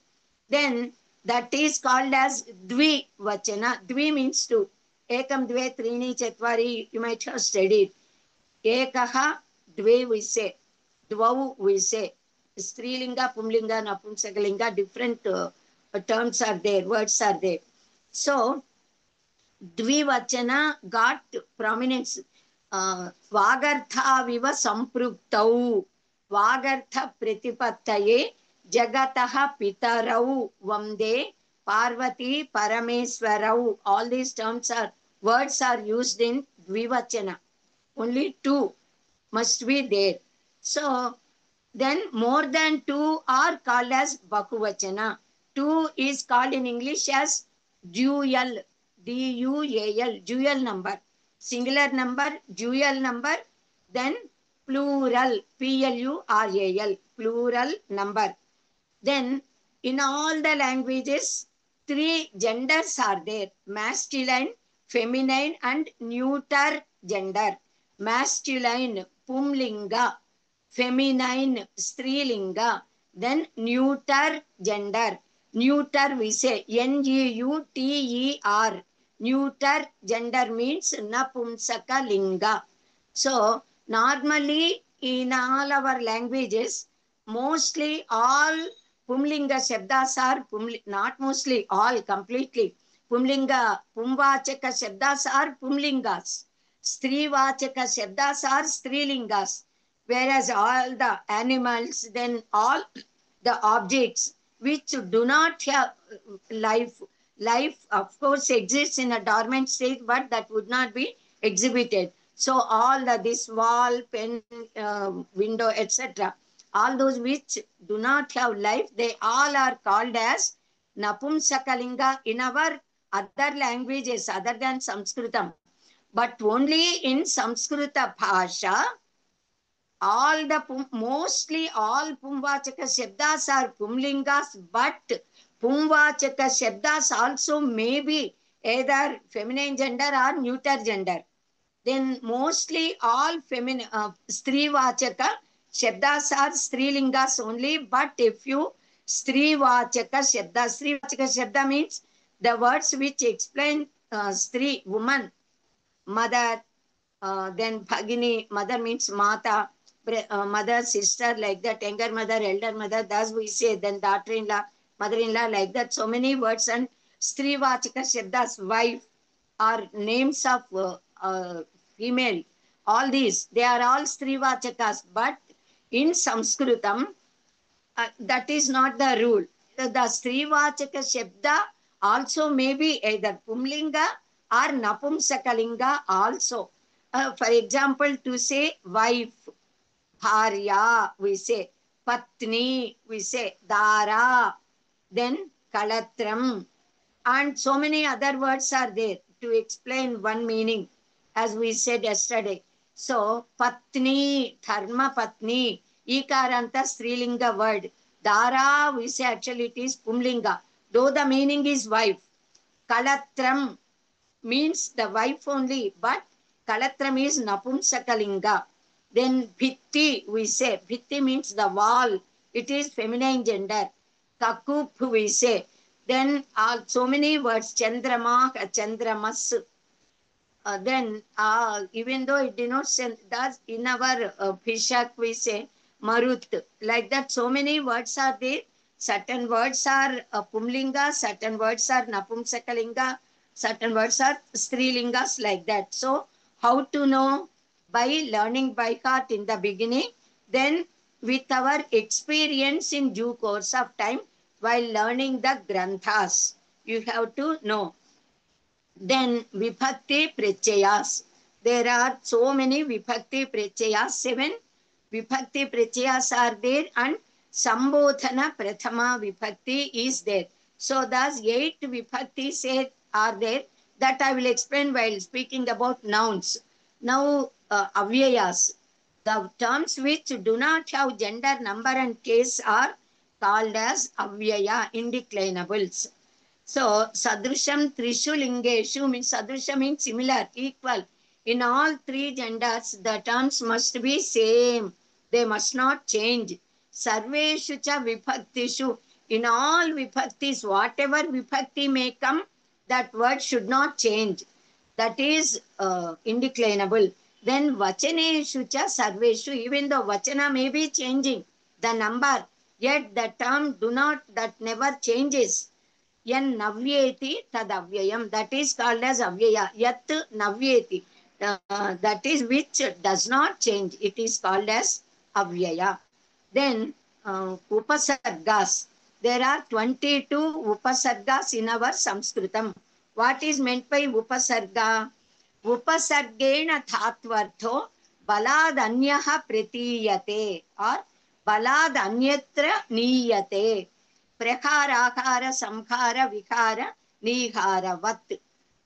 then that is called as dvivachana. Dvi means two. Ekam, dve, trini, chatvari, you might have studied. Ekaha, dve we say. Dvau we say. Strilinga, Pumlinga, Napumsakalinga, different terms are there, words are there. So, Dvivachana got prominence. Vagartha viva sampruktau. Vagartha pratipattaye jagataha pitarau vamde Parvati Parameswarau. All these terms are, words are used in Dvivachana. Only two must be there. So, then more than two are called as Bahuvachana. Two is called in English as dual, D-U-A-L, dual number. Singular number, dual number, then plural, P-L-U-R-A-L, plural number. Then in all the languages, three genders are there, masculine, feminine and neuter gender. Masculine, Pumlinga, feminine, Strilinga, then neuter gender. Neuter we say N-E-U-T-E-R. Neuter gender means Napumsaka Linga. So normally in all our languages, mostly all Pumlinga Shabdas are, not mostly, all completely. Pumlinga, Pumvachaka Shabdas are Pumlingas. Strivachaka Shabdas are Strilingas. Whereas all the animals, then all the objects which do not have life, life of course exists in a dormant state, but that would not be exhibited. So all this wall, pen, window, etc. all those which do not have life, they all are called as Napumsakalinga in our other languages other than Sanskritam. But only in Samskrita Bhasha, all the mostly all Pumvachaka Shabdas are Pumlingas, but Pumvachaka Shabdas also may be either feminine gender or neuter gender. Then mostly all feminine Strivachaka Shabdas are Strilingas only, but if you Strivachaka Shabda means the words which explain Stri, woman, mother, then Bhagini, mother means Mata, mother, sister, like that, younger mother, elder mother, thus we say, then daughter-in-law, mother-in-law, like that, so many words, and Strivachaka Shabdas, wife, are names of female. All these, they are all Strivachakas, but in Sanskritam, that is not the rule. The Strivachaka Shabda also may be either Pumlinga or Napumsakalinga also. For example, to say wife, Bharya, we say Patni, we say Dara, then Kalatram, and so many other words are there to explain one meaning, as we said yesterday. So, Patni, Dharma Patni, Ikaranta Strilinga word. Dara, we say actually it is Pumlinga, though the meaning is wife. Kalatram means the wife only, but Kalatram is Napumsakalinga. Then Bhitti, we say. Bhitti means the wall. It is feminine gender. Kakup, we say. Then so many words. Chandrama, Chandramas. Then even though it denotes, thus in our Pishak, we say Marut. Like that, so many words are there. Certain words are Pumlinga, certain words are Napumsakalinga, certain words are Strilingas, like that. So, how to know? By learning by heart in the beginning, then with our experience in due course of time while learning the Granthas. You have to know. Then Vibhakti Prachayas. There are so many Vibhakti Prachayas. 7 Vibhakti Prachayas are there, and Sambodhana Prathama Vibhakti is there. So thus 8 Vibhaktis are there that I will explain while speaking about nouns. Now Avyayas. The terms which do not have gender, number and case are called as Avyaya, indeclinables. So, Sadrisham Trishu Lingeshu means Sadrisha means similar, equal. In all 3 genders, the terms must be same. They must not change. Sarveshu cha vibhaktishu. In all vibhaktis, whatever vibhakti may come, that word should not change. That is indeclinable. Then Vachaneshu cha Sarveshu. Even though Vachana may be changing the number, yet the term that never changes. Yan navyeti tadavyayam. That is called as avyaya. Yat navyeti. That is which does not change. It is called as avyaya. Then upasargas. There are 22 upasargas in our Sanskritam. What is meant by upasarga? Upasargena thatvartho balad anyaha pratiyate or balad anyatra niyate. Prakharakara, samkhara, vikhara, nihara, vat.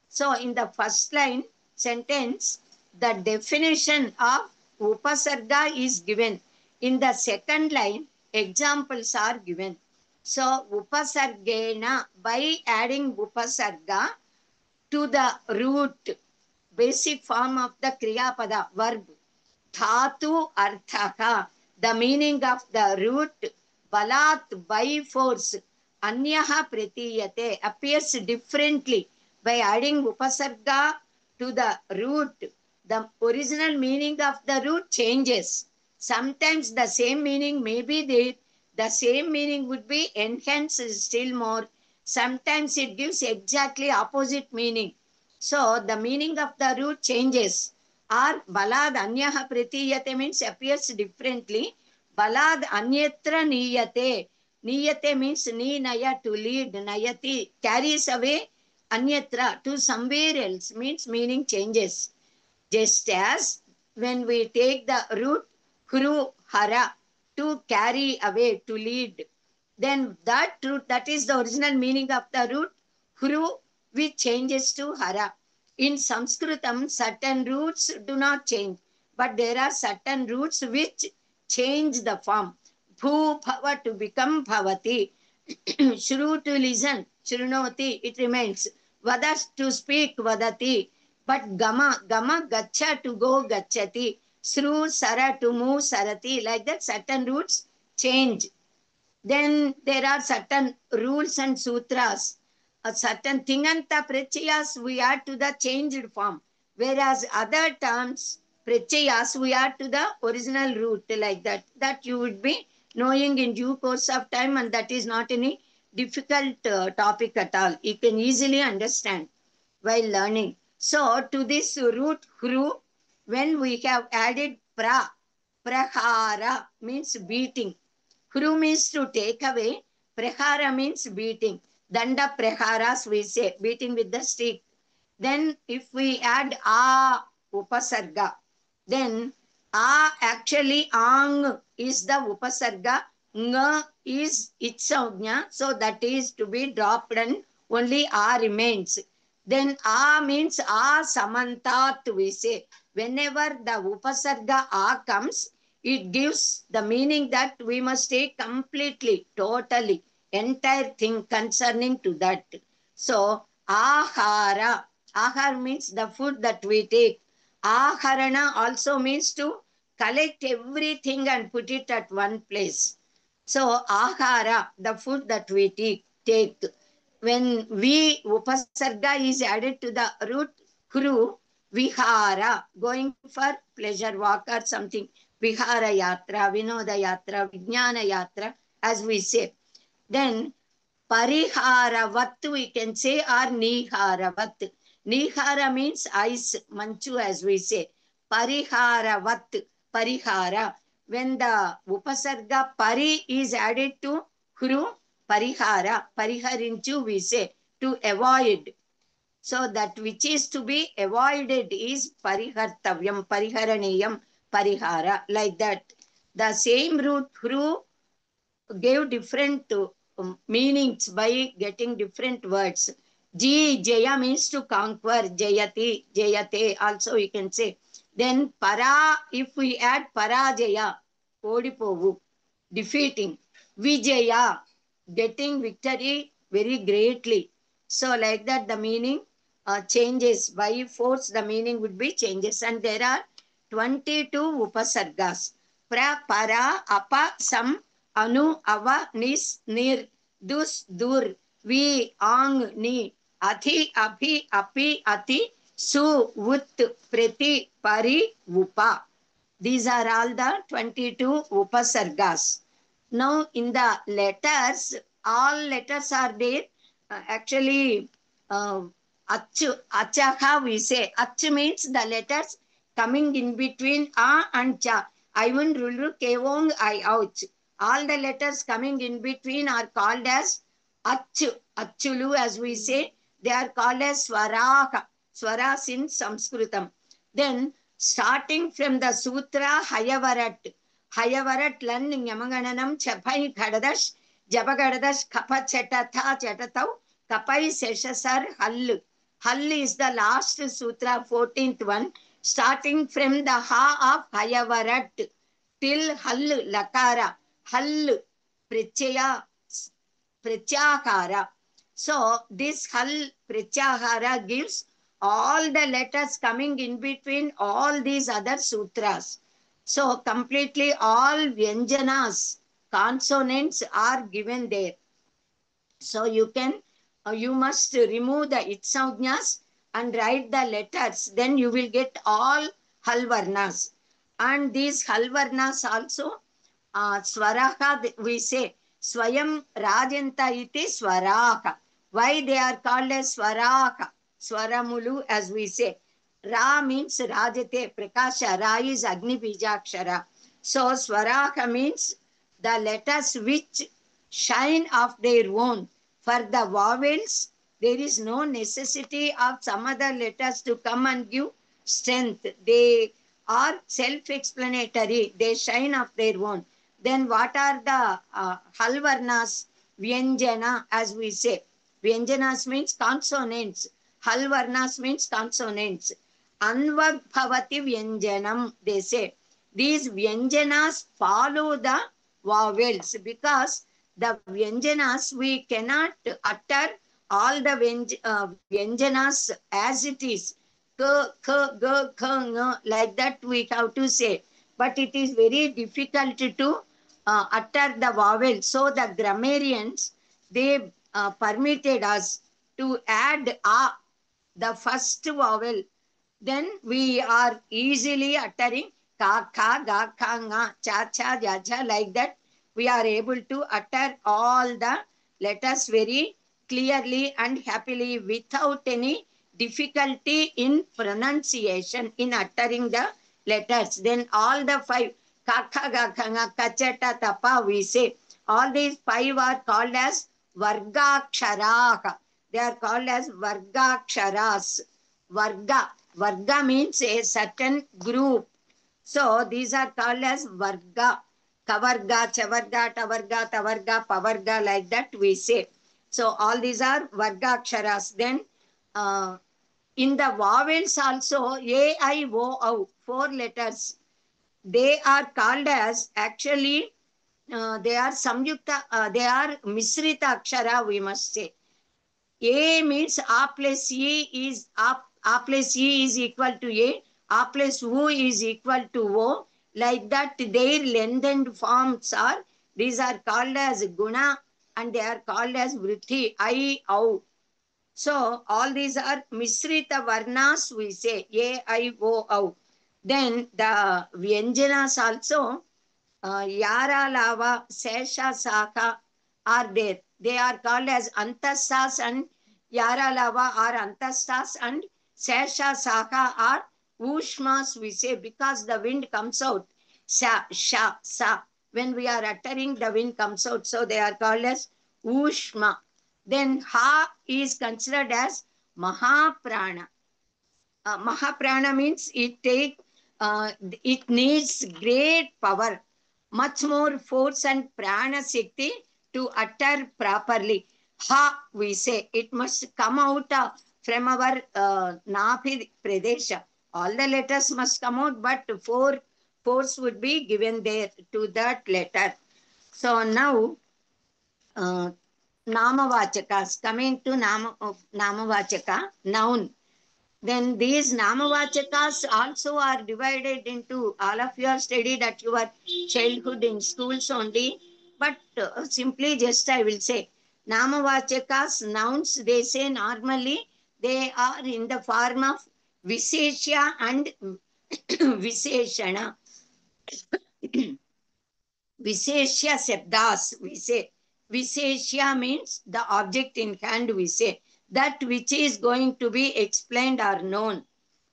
So in the first line sentence, the definition of upasarga is given. In the second line, examples are given. So upasargena, by adding upasarga to the root, basic form of the kriya pada, verb, dhatu arthaka, the meaning of the root, balat, by force, anyaha pratiyate, appears differently. By adding upasarga to the root, the original meaning of the root changes. Sometimes the same meaning may be there. The same meaning would be enhanced still more. Sometimes it gives exactly opposite meaning. So the meaning of the root changes. Or balad anyaha pratiyate means appears differently. Balad anyatra niyate. Niyate means ninaya, to lead. Nayati carries away. Anyatra, to somewhere else, means meaning changes. Just as when we take the root hru hara, to carry away, to lead. Then that root, that is the original meaning of the root, hru, which changes to hara. In Sanskritam, certain roots do not change, but there are certain roots which change the form. Bhu bhava to become bhavati. Shru to listen, shrunoti, it remains. Vadas to speak, vadati. But gama, gama, gacha to go, gachati. Sru, sara to move, sarati. Like that, certain roots change. Then there are certain rules and sutras. A certain tinganta prachayas we add to the changed form. Whereas other terms, prachayas, we add to the original root, like that. That you would be knowing in due course of time, and that is not any difficult topic at all. You can easily understand while learning. So to this root hru, when we have added prahara means beating. Hru means to take away. Prahara means beating. Danda praharas we say, beating with the stick. Then if we add a upasarga, then a actually ang is the upasarga, ng is itsavnya, so that is to be dropped and only a remains. Then a means a samantat we say. Whenever the upasarga a comes, it gives the meaning that we must take completely, totally, entire thing concerning to that. So ahara, ahar means the food that we take. Aharana also means to collect everything and put it at one place. So ahara, the food that we take. When we upasarga is added to the root hru, vihara, going for pleasure walk or something. Vihara yatra, vinoda yatra, vijnana yatra, as we say. Then pariharavat we can say, or niharavat. Nihara means ice, manchu as we say. Pariharavat, parihara. When the upasarga pari is added to hru, parihara, pariharinchu we say, to avoid. So that which is to be avoided is parihartavyam, pariharaniyam, parihara, like that. The same root hru gave different meanings by getting different words. Jaya means to conquer, jayati, jayate, also you can say. Then para, if we add parajaya, odipovu, defeating. Vijaya, getting victory very greatly. So like that the meaning changes. By force the meaning would be changes. And there are 22 upasargas. Pra, para, apa, sam, anu, ava, nis, nir, dus, dur, vi, ang, ni, athi, abhi, api, ati, su, ut, preti, pari, upa. These are all the 22 upasargas. Now in the letters, all letters are there. Actually, achu, achaha we say. Ach means the letters coming in between a and cha. Ivan rulu kevong I ouch. All the letters coming in between are called as achu, achulu as we say. They are called as swaraha, swaras in Sanskritam. Then starting from the sutra Hayavarat. Hayavarat lan Yamagananam Chapai Kadadash, Jabagadash Kapa Chetata Chetatau, Kapai Seshasar Hall. Hall is the last sutra, 14th one, starting from the Ha of Hayavarat till Hall Lakara. Hall Prichaya Prichakara. So this Hall Prichakara gives all the letters coming in between all these other sutras. So completely all vyanjanas, consonants are given there. So you can, you must remove the itsavnyas and write the letters. Then you will get all halvarnas. And these halvarnas also, swaraha we say, swayam rajanta iti swaraha. Why they are called as swaraha? Swaramulu as we say. Ra means Rajate, Prakasha. Ra is Agni Bijakshara. So Swaraha means the letters which shine of their own. For the vowels, there is no necessity of some other letters to come and give strength. They are self-explanatory. They shine of their own. Then what are the hal varnas? Vyanjana, as we say. Vyanjanas means consonants. Hal varnas means consonants. Anvabhavati vyanjanam, they say. These vyanjanas follow the vowels because the vyanjanas, we cannot utter all the vyanjanas as it is. K, k, g, k, ng, like that we have to say. But it is very difficult to utter the vowel. So the grammarians, they permitted us to add a, the first vowel. Then we are easily uttering ka, ka, ga, ka, nga, cha, cha, ja, cha, like that. We are able to utter all the letters very clearly and happily without any difficulty in pronunciation, in uttering the letters. Then all the five, ka, ka, ga, ka, nga, ka, cha, ta, tapa, we say. All these five are called as vargaksharas. They are called as vargaksharas. Varga. Varga means a certain group. So these are called as varga. Kavarga, chavarga, tavarga, tavarga, pavarga, like that we say. So all these are varga aksharas. Then in the vowels also, A, I, O, O, 4 letters. They are called as, actually, they are samyukta, they are misrita akshara, we must say. A means A plus E is A plus E is equal to A. A plus O is equal to O. Like that, their lengthened forms are, these are called as guna and they are called as vritti, I, O. So all these are misrita varnas, we say, A, I, O, O. Then the vyanjanas also, yara, lava, sesha, saka are there. They are called as antastas and yara, lava are antastas and sesha, saka are ushmas, we say, because the wind comes out. Sa, sha, sa. When we are uttering, the wind comes out. So they are called as ushma. Then ha is considered as mahaprana. Mahaprana means it needs great power, much more force and prana shakti to utter properly. Ha, we say, it must come out from our Napi Pradesha. All the letters must come out, but force would be given there to that letter. So now, Namavachakas, coming to Namavachaka, noun. Then these Namavachakas also are divided into, all of you have studied at your childhood in schools only, but simply just I will say, Namavachakas, nouns, they say normally they are in the form of Viseshya and Viseshana. Viseshya Sabdas, we say. Viseshya means the object in hand, we say. That which is going to be explained or known.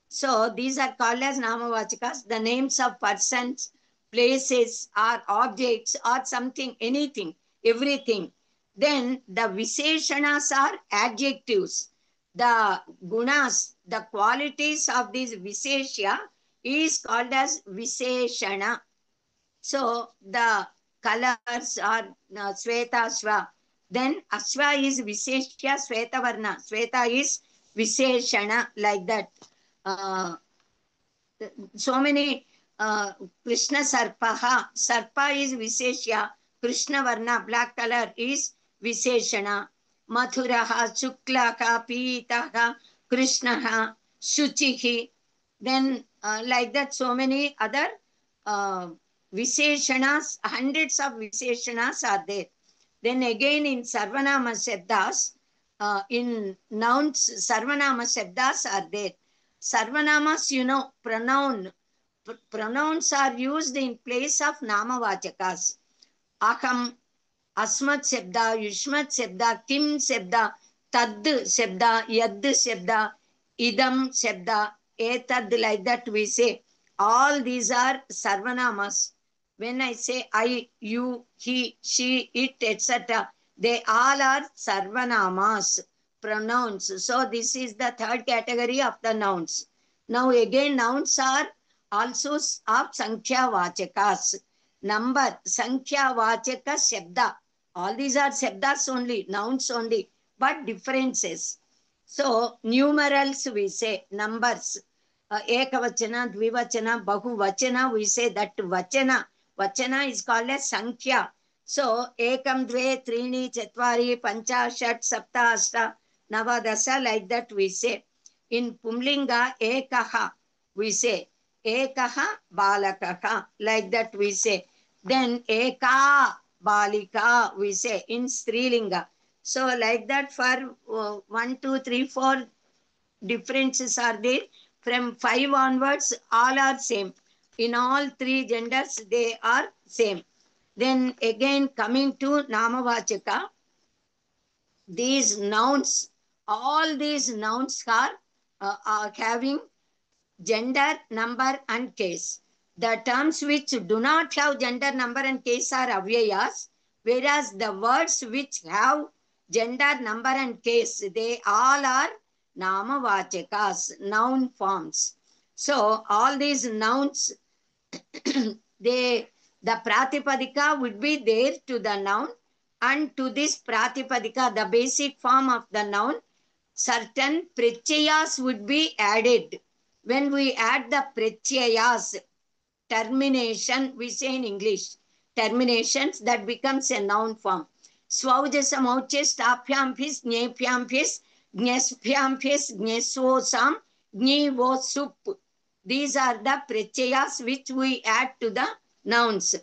So these are called as Namavachakas, the names of persons, places, or objects, or something, anything, everything. Then the Visheshanas are adjectives. The gunas, the qualities of this Visheshya is called as Visheshana. So the colors are Sweta Ashva. Then Ashva is Visheshya Sweta Varna. Sweta is Visheshana, like that. So many Krishna Sarpaha. Sarpa is Visheshya. Krishna Varna, black color, is Visheshana. Mathuraha, Shuklaha, Pitaha, Krishnaha, Shuchihi. Then like that, so many other Visheshanas, hundreds of Visheshanas are there. Then again in Sarvanama Shabdas, in nouns, Sarvanama Shabdas are there. Sarvanamas, you know, pronouns are used in place of Namavachakas. Aham, Asmat Shabda, Yushmat Shabda, Kim Shabda, Tad Shabda, Yad Shabda, Idam Shabda, Etad, like that we say. All these are Sarvanamas. When I say I, you, he, she, it, etc., they all are Sarvanamas, pronouns. So this is the third category of the nouns. Now again, nouns are also of Sankhya Vachakas. number, Sankhya, Vachaka, Shabda. All these are Shabdas only, nouns only, but differences. So, numerals we say, numbers. Ekavachana, Dvivachana, Bahuvachana, we say that Vachana. Vachana is called as Sankhya. So, Ekam, Dve, Trini, Chatvari, Pancha, Shat, Sapta, Asta, Navadasa, like that we say. In Pumlinga, Ekaha, we say. Ekaha, Balakaha, like that we say. Then Eka, Balika, we say in Strilinga. So, like that for 1, 2, 3, 4 differences are there. From 5 onwards, all are same. In all 3 genders, they are same. Then again coming to Namavachaka, these nouns, all these nouns are having gender, number and case. The terms which do not have gender, number and case are avyayas, whereas the words which have gender, number and case, they all are namavachakas, noun forms. So all these nouns, the pratipadika would be there to the noun, and to this pratipadika, the basic form of the noun, certain pratyayas would be added. When we add the pratyayas, termination, we say in English, terminations, that becomes a noun form. Svaujasam, auches, tapyamphis, nyepyamphis, gnyespyamphis, gnyesvosam, gnyvosup. These are the pratyayas which we add to the nouns.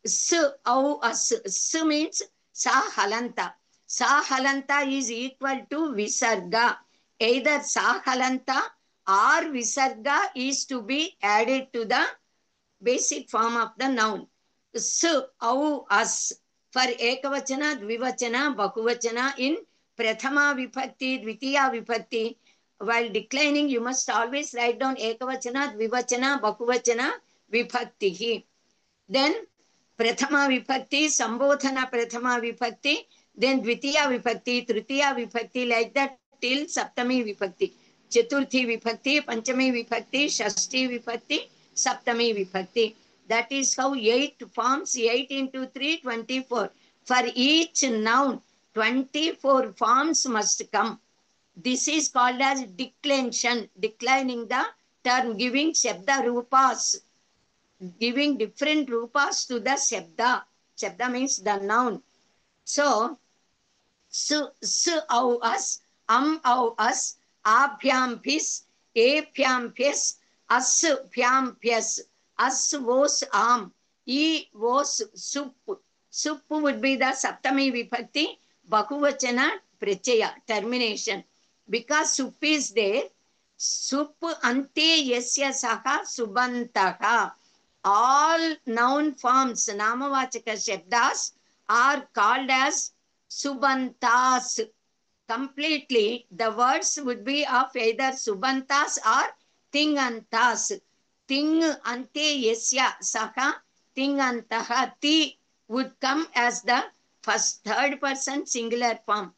S, au, as. S means sa halanta. Sa halanta is equal to visarga. Either sa halanta or visarga is to be added to the basic form of the noun. S, au, as. For ekavachana, dvivachana, bahuvachana, in prathama vibhakti, dvitiya vibhakti, while declining, you must always write down ekavachana, dvivachana, bahuvachana, vibhaktihi. Then prathama vibhakti, sambodhana prathama vibhakti, then dvitiya vibhakti, tritiya vibhakti, like that till saptami vibhakti. Chaturthi vibhakti, panchami vibhakti, shashti vibhakti, saptami vibhakti. That is how 8 forms, 8 into 3, 24. For each noun, 24 forms must come. This is called as declension, declining the term, giving shabda rupas, giving different rupas to the shabda. Shabda means the noun. So, su, au, as, au, as, abhyam, phis, ephyam, phis, as, phyam, phis, as, vos, am, e, vos, sup. Sup would be the saptami vibhakti, bahuvachana, prachaya, termination. Because sup is there, sup ante yasya saha subantaha. All noun forms, namavachaka shabdas, are called as subantas. Completely, the words would be of either subantas or tingantas. Ting ante yasya saha tingantaha. Ti would come as the first third person singular form.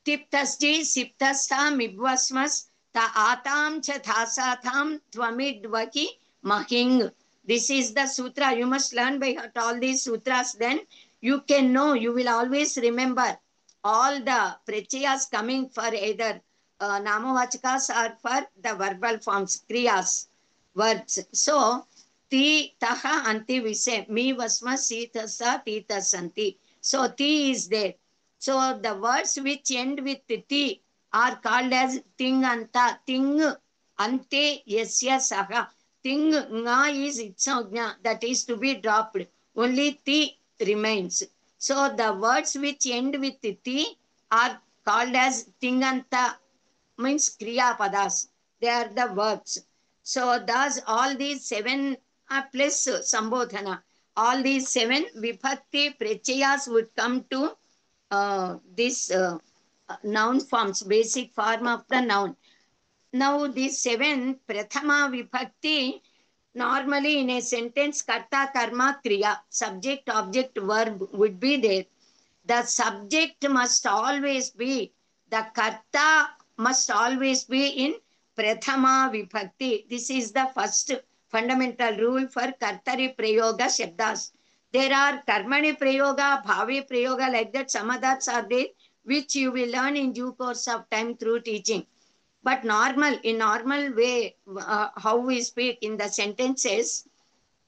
Tiptasti, siptasta, mibvasmas, ta atam cha thasatham tvamidvaki mahing. This is the sutra. You must learn by heart all these sutras. Then you can know, you will always remember all the prachayas coming for either namavachakas or for the verbal forms, kriyas, words. So, ti, taha, anti, we say, mi, vasma, si, tasa, ti, tasanti. So, ti is there. So, the words which end with ti are called as ting anta. Ting ante yasya saha. Ting nga is itsogna, that is to be dropped. Only ti remains. So, the words which end with ti are called as tinganta, means kriya padas. They are the verbs. So, thus all these 7 plus sambodhana, all these 7 vibhakti prachayas would come to this noun forms, basic form of the noun. Now, these 7 prathama vibhakti, normally in a sentence, karta, karma, kriya, subject, object, verb would be there. The subject must always be, the karta must always be in prathama vibhakti. This is the first fundamental rule for kartari prayoga shabdas. There are karmani prayoga, bhavi prayoga, like that. Some others are there, which you will learn in due course of time through teaching. But in normal way, how we speak in the sentences,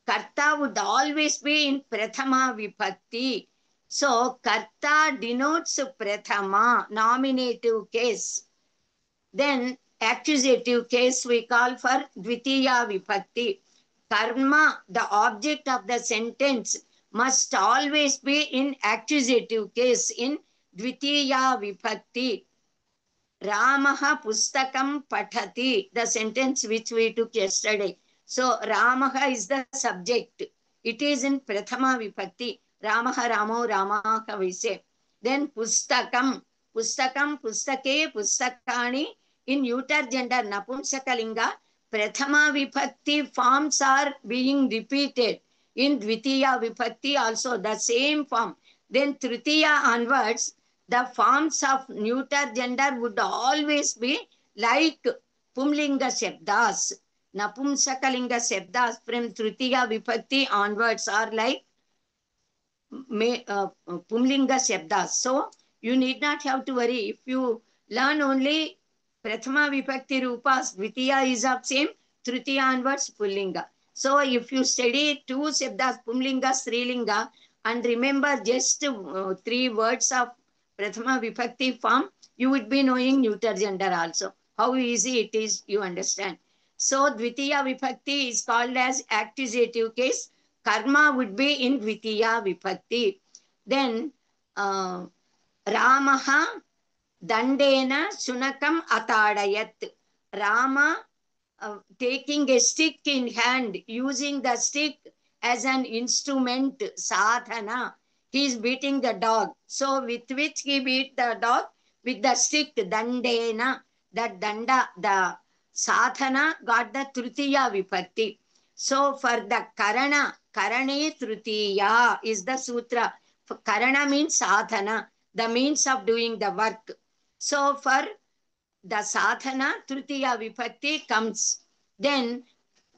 karta would always be in prathama vibhakti. So karta denotes prathama, nominative case. Then accusative case we call for dvitiya vibhakti. Karma, the object of the sentence, must always be in accusative case in dvitiya vibhakti. Ramaha pustakam pathati, the sentence which we took yesterday. So Ramaha is the subject. It is in prathama vibhakti. Ramaha, Ramo, Ramaha we say. Then pustakam, pustake, pustakani, in neuter gender napumsakalinga, prathama vibhakti forms are being repeated. In dvitiya vibhakti also the same form. Then tritiya onwards, the forms of neuter gender would always be like Pumlinga Shabdas. Napumsakalinga Shabdas from Tritiya Vibhakti onwards are like Pumlinga Shabdas. So you need not have to worry. If you learn only Prathama Vibhakti Rupas, Dvitiya is of same, Tritiya onwards Pullinga. So if you study two Shabdas, Pumlinga, Strilinga, and remember just 3 words of Prathama Vibhakti form, you would be knowing neuter gender also. How easy it is, you understand. So Dvitiya Vibhakti is called as accusative case. Karma would be in Dvitiya Vibhakti. Then Ramaha Dandena Sunakam Atadayat. Rama taking a stick in hand, using the stick as an instrument, sadhana. He is beating the dog. So with which he beat the dog? With the stick, dandena. That danda, the sadhana got the tritiya vibhakti. So for the karana, karane tritiya is the sutra. Karana means sadhana, the means of doing the work. So for the sadhana, tritiya vibhakti comes. Then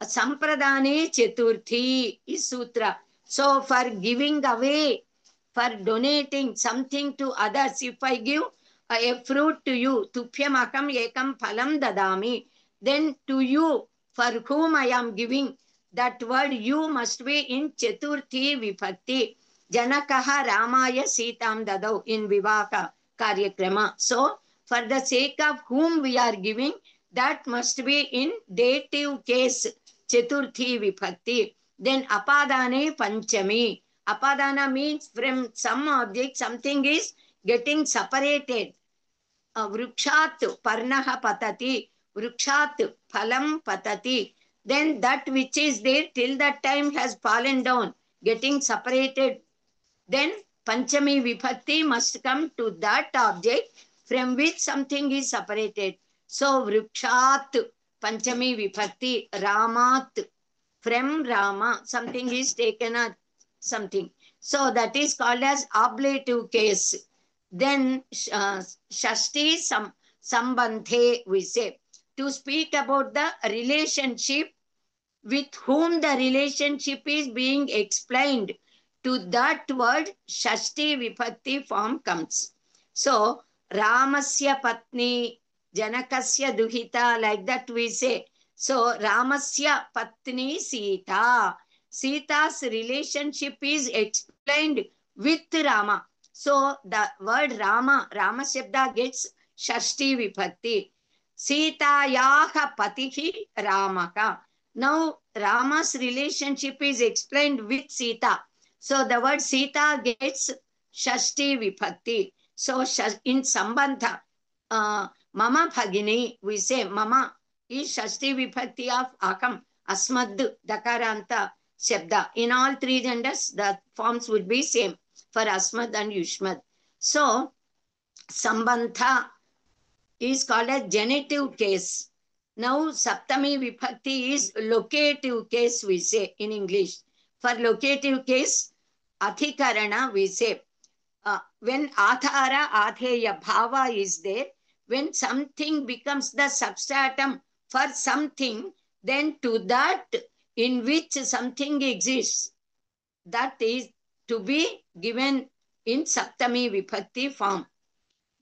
sampradane chaturthi is sutra. So for giving away, for donating something to others, if I give a fruit to you, tupyamakam ekam phalam dadami, then to you, for whom I am giving, that word you must be in chaturthi vibhakti. Janakaha Ramaya Sitam Dadau in Vivaka Karyakrama. So for the sake of whom we are giving, that must be in dative case, chaturthi vibhakti. Then apadane panchami. Apadana means from some object, something is getting separated. Vrukshat parnaha patati. Vrukshat phalam patati. Then that which is there till that time has fallen down, getting separated. Then Panchami Vibhakti must come to that object from which something is separated. So Vrukshat Panchami Vibhakti, Ramat, from Rama, something is taken or something. So that is called as ablative case. Then Shashti Sambandhe we say. To speak about the relationship with whom the relationship is being explained, to that word Shashti Vibhakti form comes. So Ramasya Patni Janakasya Duhita, like that we say. So Ramasya Patni Sita. Sita's relationship is explained with Rama. So the word Rama Shabda gets Shashti Vibhakti. Sitayaha Patihi Ramaka. Now Rama's relationship is explained with Sita. So the word Sita gets Shashti Vibhakti. So in Sambandha, Mama Bhagini, we say Mama is Shashti Vibhakti of Akam, Asmad, Dakaranta, Shabda. In all 3 genders, the forms would be same for Asmad and Yushmad. So Sambandha is called a genitive case. Now Saptami Vibhakti is locative case, we say in English. For locative case, Adhikarana we say. When Adhara, Adheya, Bhava is there, when something becomes the substratum for something, then to that in which something exists, that is to be given in Saptami Vibhakti form.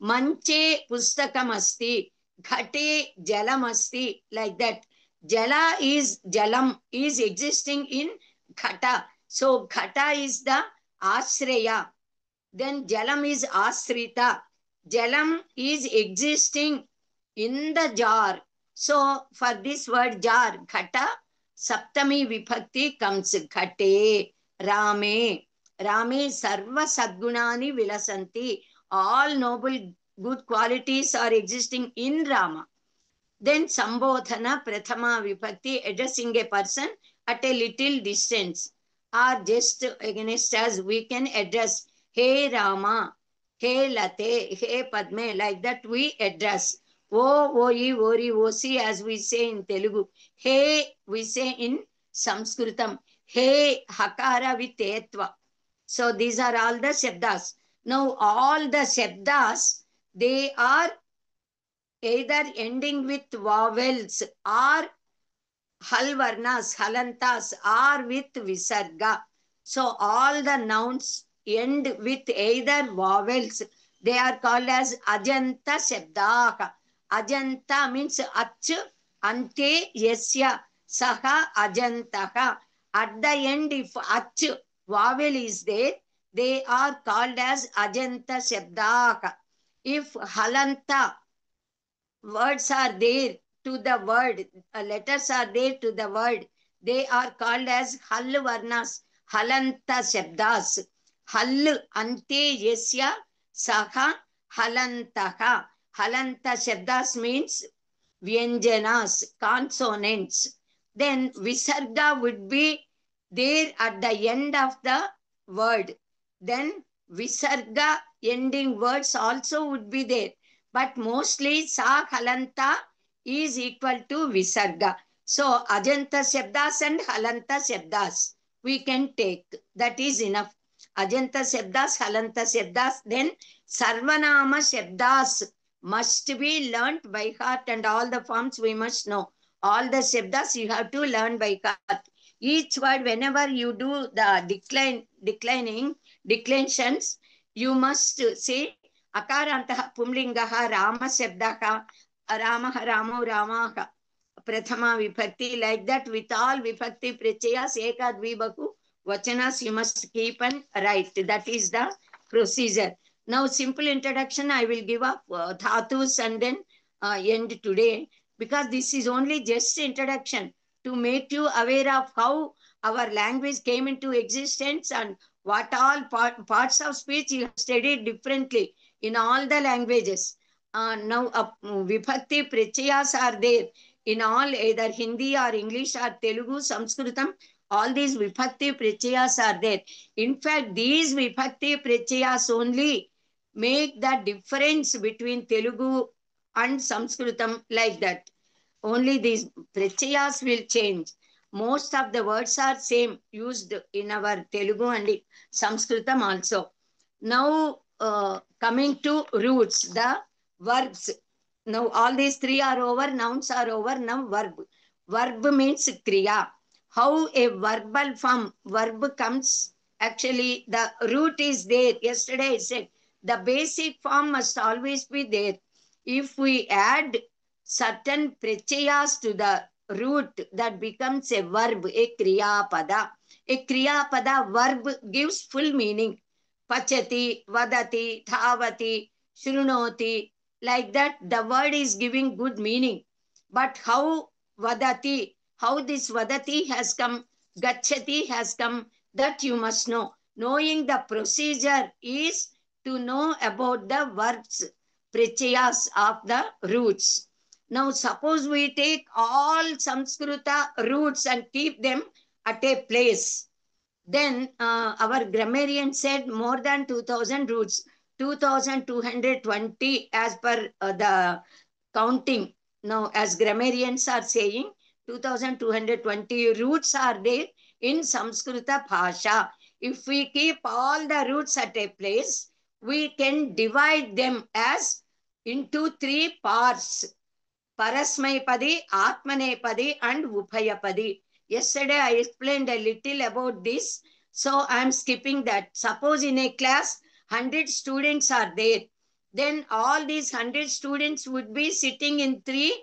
Manche pustakam asti, ghate jalam asti, like that. Jala is jalam, is existing in ghata. So ghata is the ashraya. Then jalam is asrita. Jalam is existing in the jar. So for this word jar, ghata, Saptami Vibhakti comes ghate, rame. Rame sarva sadgunani vilasanti. All noble good qualities are existing in Rama. Then Sambodhana Prathama Vibhakti, addressing a person at a little distance, or just against us, we can address Hey Rama, Hey Late, Hey Padme, like that we address. O, Oi, Ori, Osi, as we say in Telugu. Hey, we say in Sanskritam. Hey, Hakara with Etva. So these are all the Shabdas. Now all the Shabdas, they are either ending with vowels or halvarnas, halantas, or with visarga. So all the nouns end with either vowels. They are called as ajanta shabdaha. Ajanta means ach, ante, yasya, saha, ajantaha. At the end, if ach, vowel is there, they are called as ajanta shabdaha. If halanta, words are there to the word, letters are there to the word, they are called as hal varnas, halanta shabdas. Hal ante yasya saha halantaha. Halanta shabdas means vyanjanas, consonants. Then visarga would be there at the end of the word. Then visarga ending words also would be there. But mostly sa halanta is equal to visarga. So ajanta shabdas and halanta shabdas we can take. That is enough. Ajanta shabdas, halanta shabdas, then sarvanama shabdas must be learnt by heart, and all the forms we must know. All the shabdas you have to learn by heart. Each word, whenever you do the declensions, you must say Akarantah Pumlingaha Rama Shabdaha Ramaha Ramo Ramaha Prathama Vibhakti, like that with all Vibhakti Prachayas Eka Dvibahu Vachanas you must keep and write. That is the procedure. Now simple introduction I will give up Dhatus and then end today, because this is only just introduction to make you aware of how our language came into existence and what all parts of speech you have studied differently in all the languages. Now Vibhakti Prachayas are there in all, either Hindi or English or Telugu, Sanskritam, all these Vibhakti Prachayas are there. In fact, these Vibhakti Prachayas only make the difference between Telugu and Sanskritam, like that. Only these Prachayas will change. Most of the words are same used in our Telugu and Sanskritam also. Now coming to roots, the verbs. Now all these three are over, nouns are over, now verb. Verb means kriya. How a verbal form, verb comes, actually the root is there. Yesterday I said, the basic form must always be there. If we add certain prachayas to the root, that becomes a verb, a kriya pada. A kriya pada verb gives full meaning. Pachati, vadati, dhavati, shrunoti, like that the word is giving good meaning. But how vadati, how this vadati has come, gachati has come, that you must know. Knowing the procedure is to know about the verbs, prachayas of the roots. Now suppose we take all Samskrita roots and keep them at a place. Then our grammarian said more than 2000 roots, 2220 as per the counting. Now, as grammarians are saying, 2220 roots are there in Samskrita Bhasha. If we keep all the roots at a place, we can divide them as into three parts. Parasmaipadi, Atmanepadi, and Upayapadi. Yesterday I explained a little about this. So I'm skipping that. Suppose in a class, 100 students are there. Then all these 100 students would be sitting in 3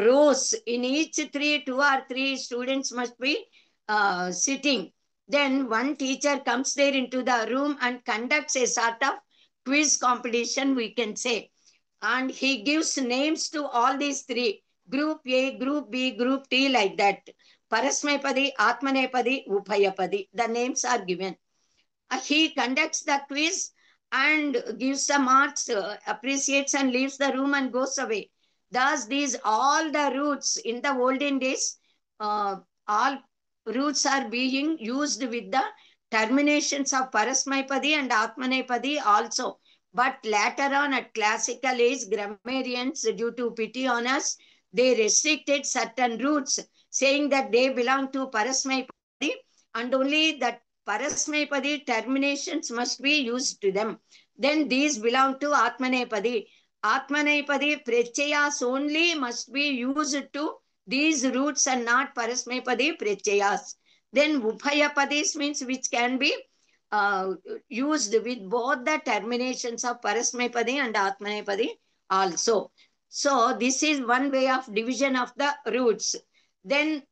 rows. In each 3, 2 or 3 students must be sitting. Then one teacher comes there into the room and conducts a sort of quiz competition, we can say. And he gives names to all these 3. Group A, Group B, Group T, like that. Parasmepadi, Atmanepadi, Upayapadi. The names are given. He conducts the quiz and gives the marks, appreciates and leaves the room and goes away. Thus, these all the roots in the olden days, all roots are being used with the terminations of Parasmaipadi and Atmanepadi also. But later on, at classical age, grammarians, due to pity on us, they restricted certain roots, saying that they belong to Parasmaipadi and only that Parasmaipadi terminations must be used to them. Then these belong to Atmanepadi. Atmanepadi prechayas only must be used to these roots and not Parasmaipadi prechayas. Then Uphayapadis means which can be uh, used with both the terminations of Parasmaipadi and Atmanepadi also. So this is one way of division of the roots. Then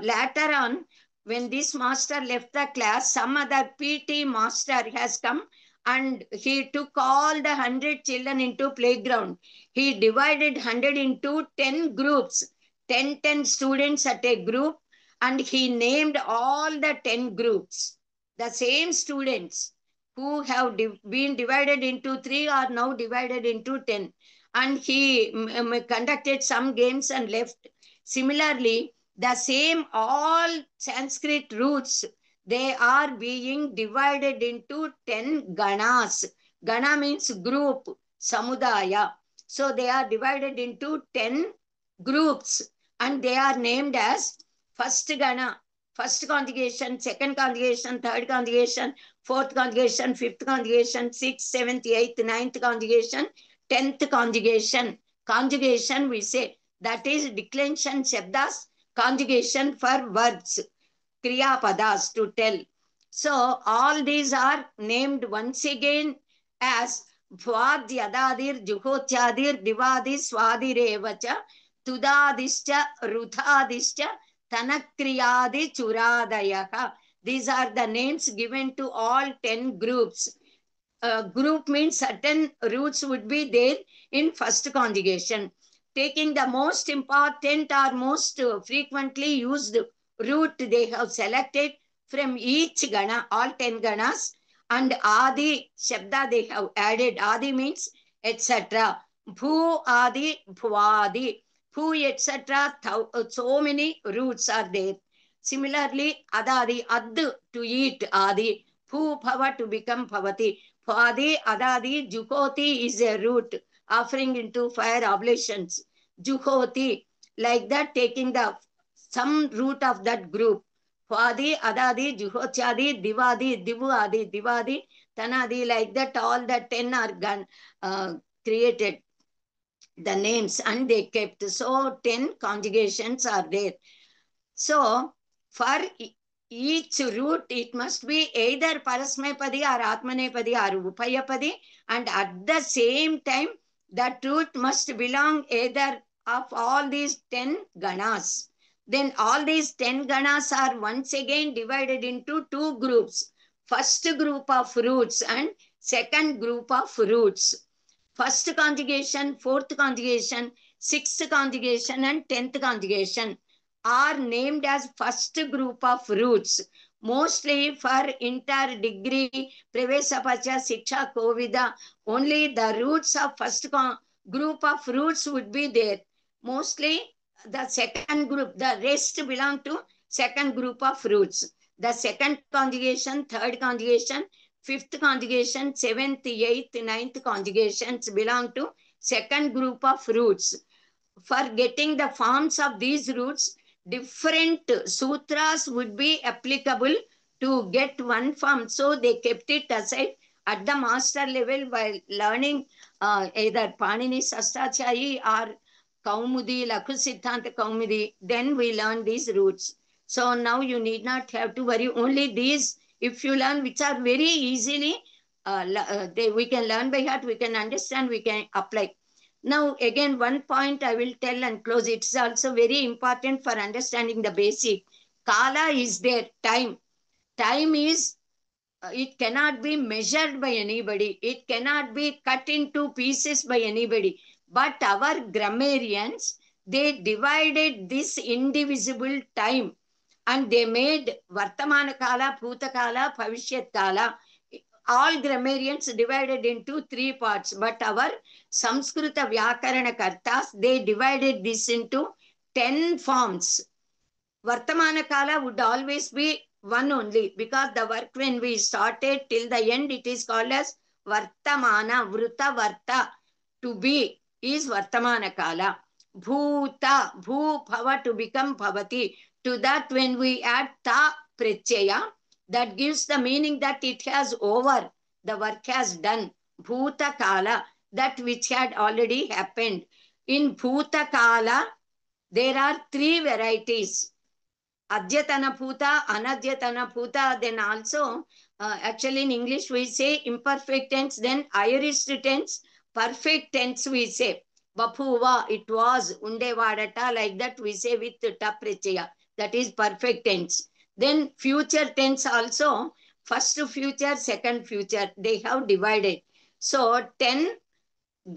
later on, when this master left the class, some other PT master has come and he took all the 100 children into playground. He divided 100 into 10 groups, 10 students at a group, and he named all the 10 groups. The same students who have been divided into 3 are now divided into 10. And he conducted some games and left. Similarly, the same all Sanskrit roots, they are being divided into 10 ganas. Gana means group, samudaya. So they are divided into 10 groups and they are named as first gana, first conjugation, second conjugation, third conjugation, fourth conjugation, fifth conjugation, sixth, seventh, eighth, ninth conjugation, 10th conjugation. Conjugation we say, that is declension shabdas, conjugation for words, kriya padas to tell. So all these are named once again as Bhvad Yadadir Juhotyadir Divadi Swadirevacha Tudadischa Ruthadischa Tanakriyadi Churadayaka. These are the names given to all 10 groups. Group means certain roots would be there in first conjugation. Taking the most important or most frequently used root they have selected from each gana, all 10 ganas, and Adi Shabda they have added. Adi means etc. Bhu Adi, Bhuadi, Bhu etc. So many roots are there. Similarly, Adadi, Ad to eat, Adi, Bhu Bhava to become Bhavati. Phadi, Adadi, Juhoti is a root offering into fire oblations. Juhoti, like that, taking the some root of that group. Phadi, Adadi, Juhochadi, Divadi, Divuadi, Divadi, Tanadi, like that, all the 10 are created, the names, and they kept. So 10 conjugations are there. So for each root, it must be either Parasmepadi or Atmanepadi or Upayapadi, and at the same time, that root must belong either of all these 10 ganas. Then all these 10 ganas are once again divided into 2 groups. First group of roots and second group of roots. First conjugation, fourth conjugation, sixth conjugation, and 10th conjugation are named as first group of roots, mostly for inter-degree Pravesapacha Siksha Kovida. Only the roots of first group of roots would be there. Mostly the second group, the rest belong to second group of roots. The second conjugation, third conjugation, fifth conjugation, seventh, eighth, ninth conjugations belong to second group of roots. For getting the forms of these roots, different sutras would be applicable to get one form. So they kept it aside at the master level while learning either Panini Sastachai or Kaumudi, Lakhu Siddhanta Kaumudi. Then we learn these roots. So now you need not have to worry. Only these if you learn, which are very easily, we can learn by heart, we can understand, we can apply. Now, again, one point I will tell and close. It's also very important for understanding the basic. Kala is there, time. Time is, it cannot be measured by anybody. It cannot be cut into pieces by anybody. But our grammarians, they divided this indivisible time and they made Vartamana Kala, Bhuta Kala, Bhavishyat Kala. All grammarians divided into 3 parts, but our Samskrita Vyakarana Kartas, they divided this into 10 forms. Vartamana Kala would always be one only, because the work when we started till the end, it is called as Vartamana, Vruta Varta, to be is Vartamana Kala. Bhuta, Bhu Bhava, to become Bhavati. To that, when we add Ta Prachaya, that gives the meaning that it has over, the work has done. Bhuta Kala, that which had already happened. In Bhuta Kala, there are 3 varieties. Adyatana Bhuta, Anadyatana Bhuta, then also, actually in English we say imperfect tense, then aorist tense, perfect tense we say. Baphuva, it was, unde vadata, like that we say with taprachaya. That is perfect tense. Then future tense also, first future, second future, they have divided. So 10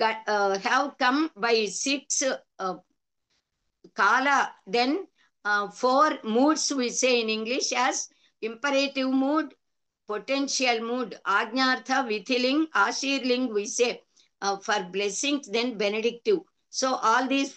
have come by 6 Kala, then 4 moods we say in English as imperative mood, potential mood, Ajnartha, Vithiling, Ashirling we say for blessings, then benedictive. So all these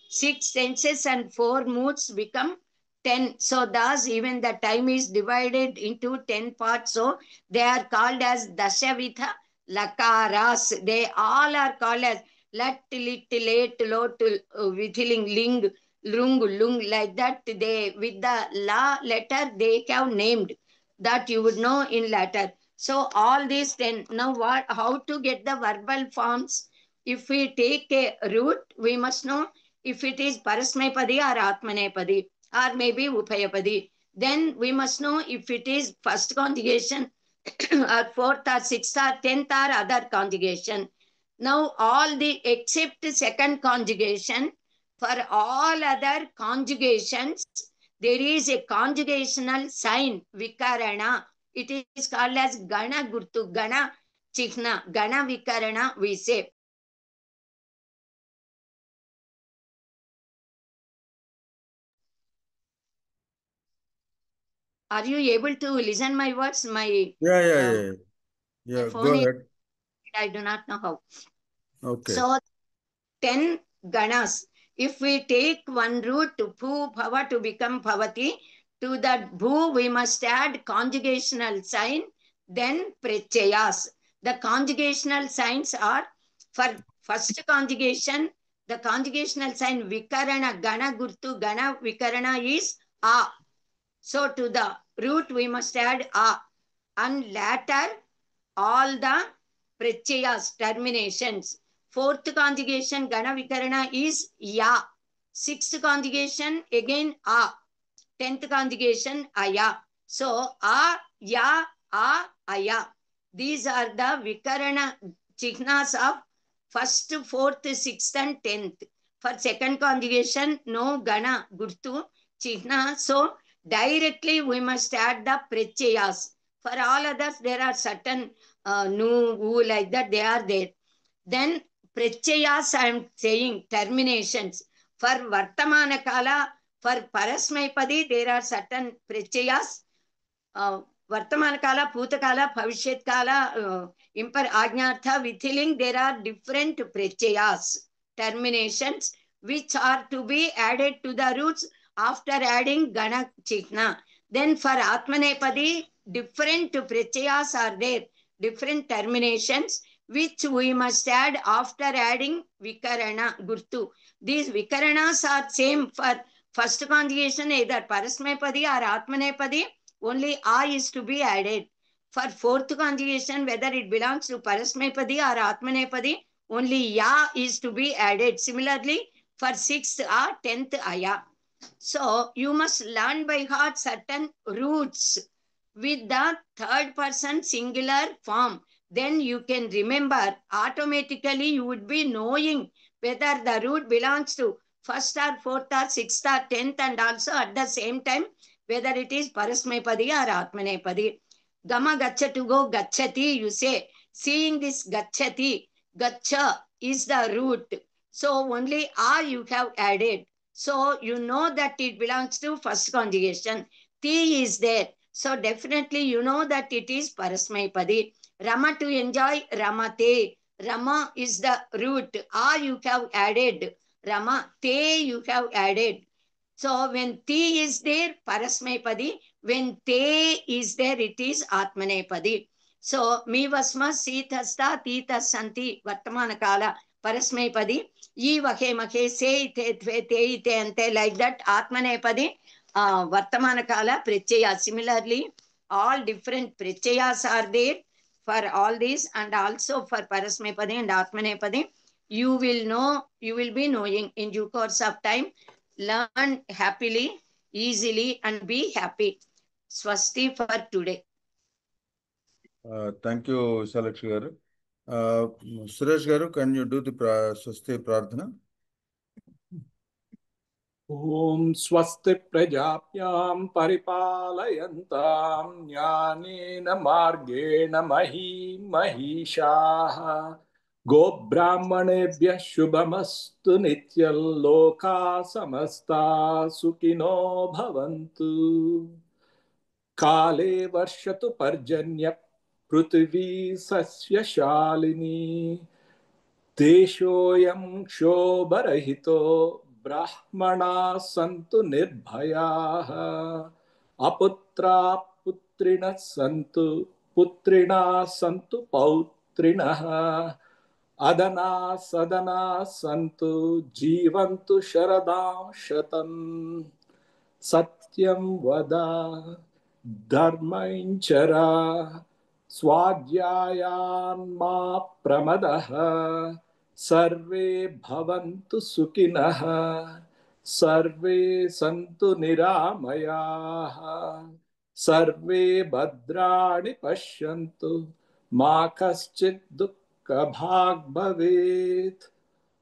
6 tenses and 4 moods become 10. So thus even the time is divided into 10 parts. So they are called as Dashavitha Lakaras. They all are called as Lat, Lit, Late, Lot, Vithiling, Ling, Lung, Lung, like that. They, with the La letter, they have named that you would know in latter. So all these 10. Now what? How to get the verbal forms? If we take a root, we must know if it is Parasmaipadi or Atmanepadi or maybe Upayapadi. Then we must know if it is first conjugation or 4th or 6th or 10th or other conjugation. Now all the except second conjugation, for all other conjugations, there is a conjugational sign, Vikarana. It is called as Gana Gurtu, Gana Chihna, Gana Vikarana we say. Are you able to listen my words? My Yeah, my go phone is, ahead. I do not know how. Okay. So 10 ganas. If we take one root to Bhu Bhava to become Bhavati, to that Bhu we must add conjugational sign, then Prachayas. The conjugational signs are, for first conjugation, the conjugational sign Vikarana, Gana Gurtu, Gana Vikarana is A. So to the root we must add A. And later all the Prachayas, terminations. 4th conjugation Gana Vikarana is Ya. 6th conjugation again A. 10th conjugation Aya. So A, Ya, A, Aya. These are the Vikarana chihnas of 1st, 4th, 6th and 10th. For second conjugation, no Gana, Gurtu, chihna. So directly we must add the Prachayas. For all others, there are certain nu, u, like that, they are there. Then Prachayas, I am saying terminations. For Vartamana Kala, for Parasmaipadi, there are certain Prachayas. Vartamana Kala, Bhuta Kala, Bhavishyat Kala, Impar Ajnartha, Vithiling, there are different Prachayas, terminations, which are to be added to the roots after adding Gana Chihna. Then for Atmanepadi, different Prachayas are there, different terminations, which we must add after adding Vikarana, Gurtu. These Vikaranas are same for first conjugation, either Parasmaipadi or Atmanepadi, only A is to be added. For 4th conjugation, whether it belongs to Parasmaipadi or Atmanepadi, only Ya is to be added. Similarly, for 6th A, 10th Aya. So you must learn by heart certain roots. with the third person singular form, then you can remember automatically you would be knowing whether the root belongs to first or fourth or sixth or 10th, and also at the same time whether it is Parasmepadi or Atmanepadi. Gama gacha, to go gachati, you say. Seeing this gachati, gacha is the root. So only a you have added. So you know that it belongs to first conjugation. Ti is there. So definitely you know that it is Parasmaipadi. Rama, to enjoy, Ramate. Rama is the root. A you have added. Rama, te you have added. So when ti is there, Parasmaipadi. When te is there, it is Atmanepadi. So mi vasma sithasta tita santi vartamana kala Parasmaipadi. Ye vahe mahe se te tve te ite ante, like that Atmanepadi. Vartamana kala Prichaya. Similarly, all different Prichayas are there for all these, and also for Parasmepadi and Atmanepadi. You will know, you will be knowing in due course of time. Learn happily, easily, and be happy. Swasti for today. Thank you, Salakshi garu. Suresh garu, can you do the Swasti Prarthana? Om Swasti Prajapyam Paripalayantam Jnanena Margena Mahishaha Go Brahmanebhyah Shubhamastu Nityal Loka Samasta Sukhino Bhavantu Kale Varshatu Parjanya Prithvi Sasya Shalini Deshoyam Kshobarahito Brahmana Santu Nirbhayaha Aputra Putrina Santu Pautrinaha Adana Sadana Santu Jivantu Sharadam Shatam Satyam Vada Dharmainchara Swadhyayan ma pramadaha Sarve bhavantu sukinaha Sarve santu niramayaha Sarve bhadrani pashyantu Ma kaschit dukkha bhag bhavet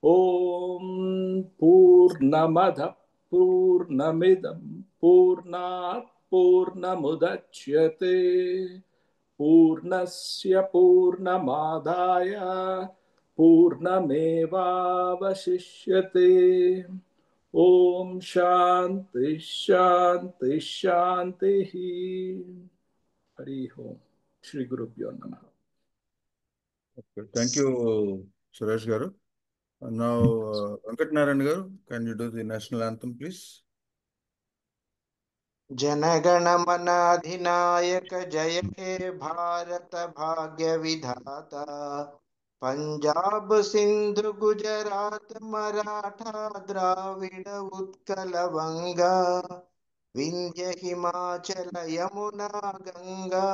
Om Purnamada Purnamidam Purnat Purnamudachyate Purnasya Purnamadaya Purnamevavashishyate Om Shanti Shanti Shanti Hari Om Shri Guru Pyo Namaha. Okay, thank you, Suresh garu. Now, Venkat Narayan garu, can you do the national anthem, please? जनगण मन अधिनायक जय हे भारत भाग्य विधाता पंजाब सिंधु गुजरात मराठा द्राविड उत्कल वंगा विंध्य हिमाचल यमुना गंगा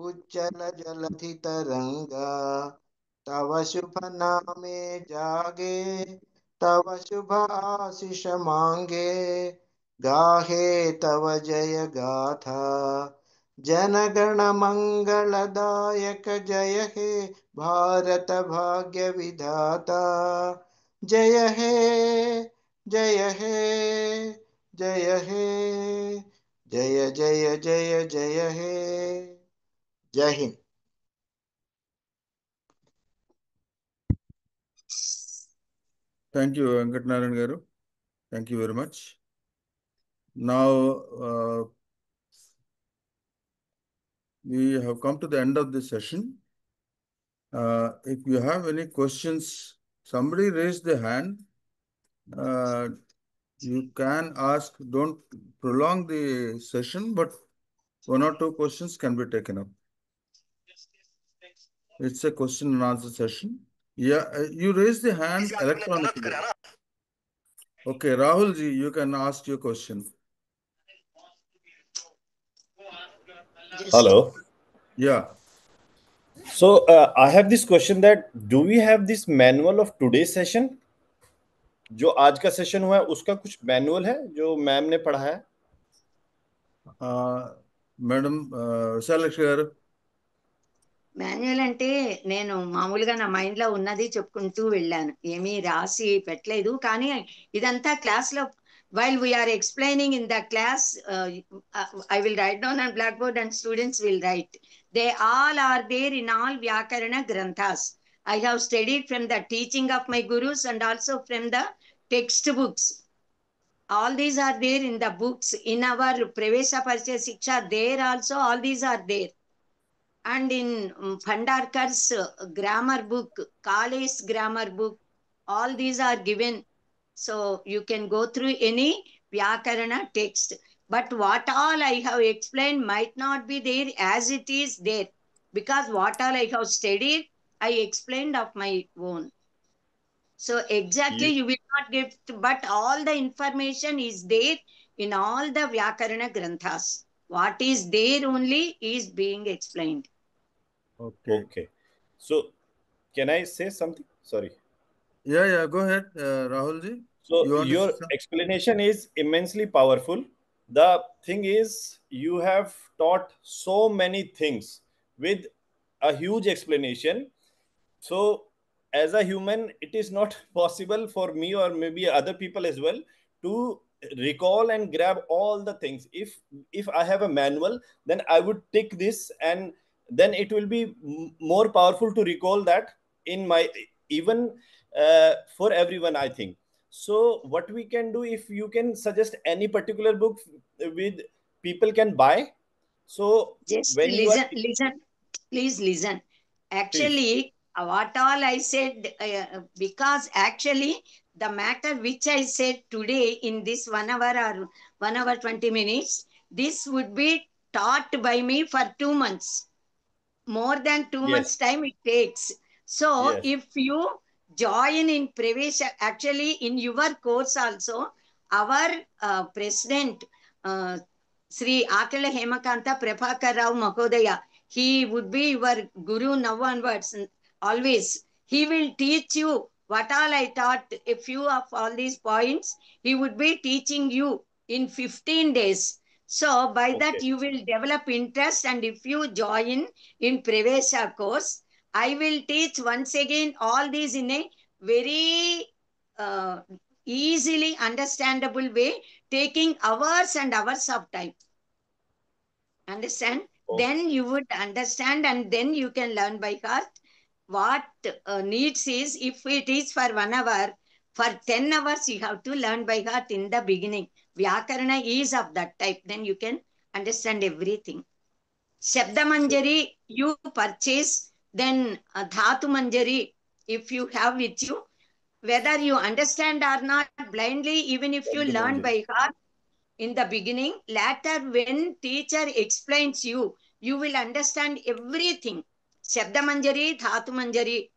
उज्जल जलधि तरंगा तव शुभ नामे जागे तव शुभ आशीष मांगे गाहे तव जय गाथा जनगण मंगलदायक जय हे भारत भाग्य विधाता जय हे जय हे जय हे जय जय जय जय हे जय Hind. Thank you, Venkat Narayan garu. Thank you very much. Now, we have come to the end of this session. If you have any questions, somebody raise the hand. You can ask. Don't prolong the session, but one or two questions can be taken up. It's a question and answer session. Yeah, you raise the hand electronically. Okay, Rahul ji, you can ask your question. Hello. Yeah. So I have this question that do we have this manual of today's session? जो आज का session हुआ है उसका कुछ manual है जो ma'am ने पढ़ा है? మేడం విశాలక్షి గారు. మాన్యువల్ అంటే నేను మామూలుగా నా మైండ్ లో ఉన్నది చెప్పుకుంటూ వెళ్ళాను, ఏమీ రాసి పెట్టలేదు. కానీ ఇదంతా క్లాస్ లో while we are explaining in the class, I will write down on blackboard and students will write. They all are there in all Vyakarana Granthas. I have studied from the teaching of my gurus and also from the textbooks. All these are there in the books. In our Pravesha Parichaya Shiksha, there also all these are there. And in Bhandarkar's grammar book, Kale's grammar book, all these are given. So you can go through any Vyakarana text. But what all I have explained might not be there as it is there. Because what all I have studied, I explained of my own. So exactly you will not get, but all the information is there in all the Vyakarana Granthas. What is there only is being explained. Okay. So can I say something? Sorry. Yeah, go ahead, Rahulji. So your explanation is immensely powerful. The thing is, you have taught so many things with a huge explanation. So as a human, it is not possible for me or maybe other people as well to recall and grab all the things. If I have a manual, then I would tick this, and then it will be more powerful to recall that in my, even for everyone, I think. So what we can do, if you can suggest any particular book with people can buy. So just when listen, you are listen, please listen. Actually, what all I said, because actually the matter which I said today in this 1 hour or 1 hour 20 minutes, this would be taught by me for 2 months. More than 2 months time it takes. So if you join in Pravesha, actually in your course also, our president, Sri Akila Hemakanta Prabhakar Rao Mahodaya, he would be your guru now onwards, always. He will teach you what all I taught. A few of all these points he would be teaching you in 15 days. So by that you will develop interest, and if you join in Pravesha course, I will teach once again all these in a very easily understandable way, taking hours and hours of time. Understand? Then you would understand, and then you can learn by heart. What needs is, if it is for 1 hour, for 10 hours you have to learn by heart in the beginning. Vyakarana is of that type, then you can understand everything. Shabda Manjari you purchase, then Dhatu Manjari if you have with you, whether you understand or not blindly, even if you learn by heart in the beginning, later when teacher explains you, you will understand everything. Shabda Manjari, Dhatu Manjari,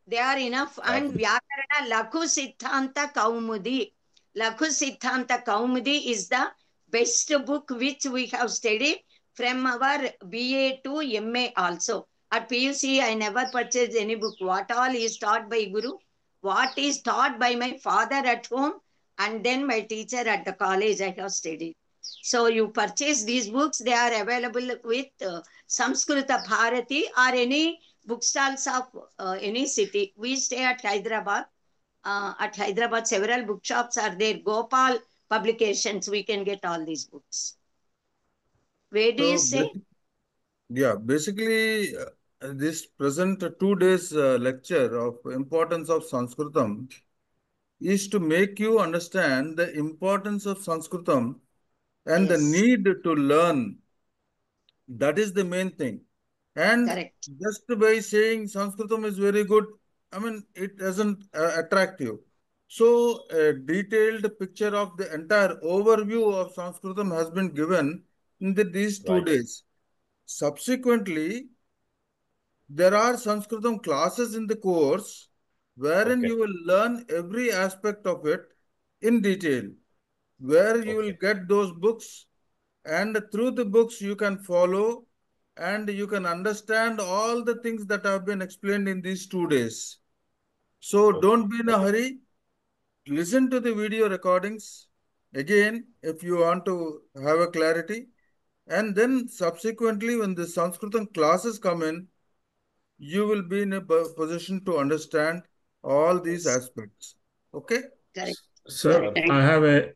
they are enough. And Vyakarana Lakhu Siddhanta Kaumudi. Lakhu Siddhanta Kaumudi is the best book which we have studied from our BA to MA also. At PUC, I never purchased any book. What all is taught by Guru, what is taught by my father at home, and then my teacher at the college I have studied. So you purchase these books, they are available with Samskrita Bharati or any bookstalls of any city. We stay at Hyderabad. At Hyderabad, several bookshops are there. Gopal Publications, we can get all these books. Where do you say? Yeah, basically, this present 2 days lecture of importance of Sanskritam is to make you understand the importance of Sanskritam and the need to learn. That is the main thing. And just by saying Sanskritam is very good, I mean, it doesn't attract you. So a detailed picture of the entire overview of Sanskritam has been given in these 2 days. Subsequently, there are Sanskritam classes in the course wherein you will learn every aspect of it in detail, where you will get those books, and through the books you can follow and you can understand all the things that have been explained in these 2 days. So don't be in a hurry. Listen to the video recordings again if you want to have a clarity, And then subsequently, when the Sanskritam classes come in, you will be in a position to understand all these aspects. Okay? Correct. Sir, Correct.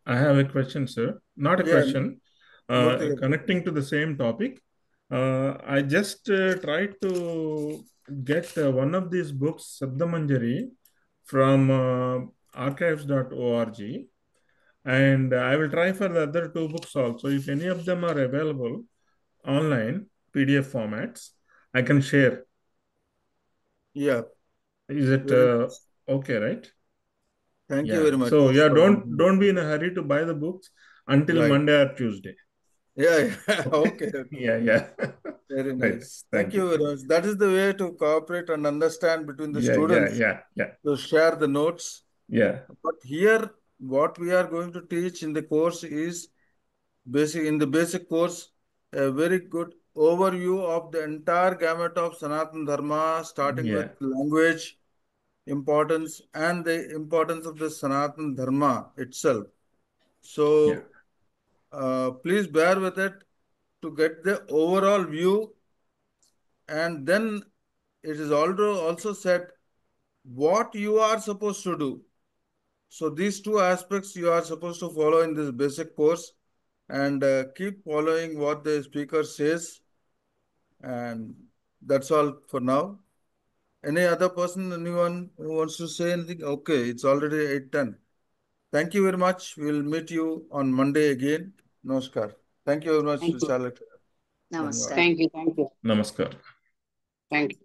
I have a question, sir. Not a Yeah, question. Murthy. Connecting to the same topic, I just tried to get one of these books, Sabdamanjari, from archives.org, and I will try for the other two books also. If any of them are available online, PDF formats, I can share. Yeah. Is it Very okay, right? Thank you Yeah. very much. So yeah, for- don't be in a hurry to buy the books until Right. Monday or Tuesday. Yeah. Okay. Yeah, yeah. Very Right. nice. Thank you you. very much. That is the way to cooperate and understand between the Yeah, students yeah. to share the notes. Yeah. But here, what we are going to teach in the course is in the basic course, a very good overview of the entire gamut of Sanatana Dharma, starting with Yeah. language, importance, and the importance of the Sanatana Dharma itself. So, please bear with it to get the overall view. And then it is also said what you are supposed to do. So these two aspects you are supposed to follow in this basic course, and keep following what the speaker says. And that's all for now. Any other person, anyone who wants to say anything? Okay, it's already 8:10. Thank you very much. We'll meet you on Monday again. Namaskar. Thank you very much, Thank you. Charlotte. Namaste. Namaskar. Thank you.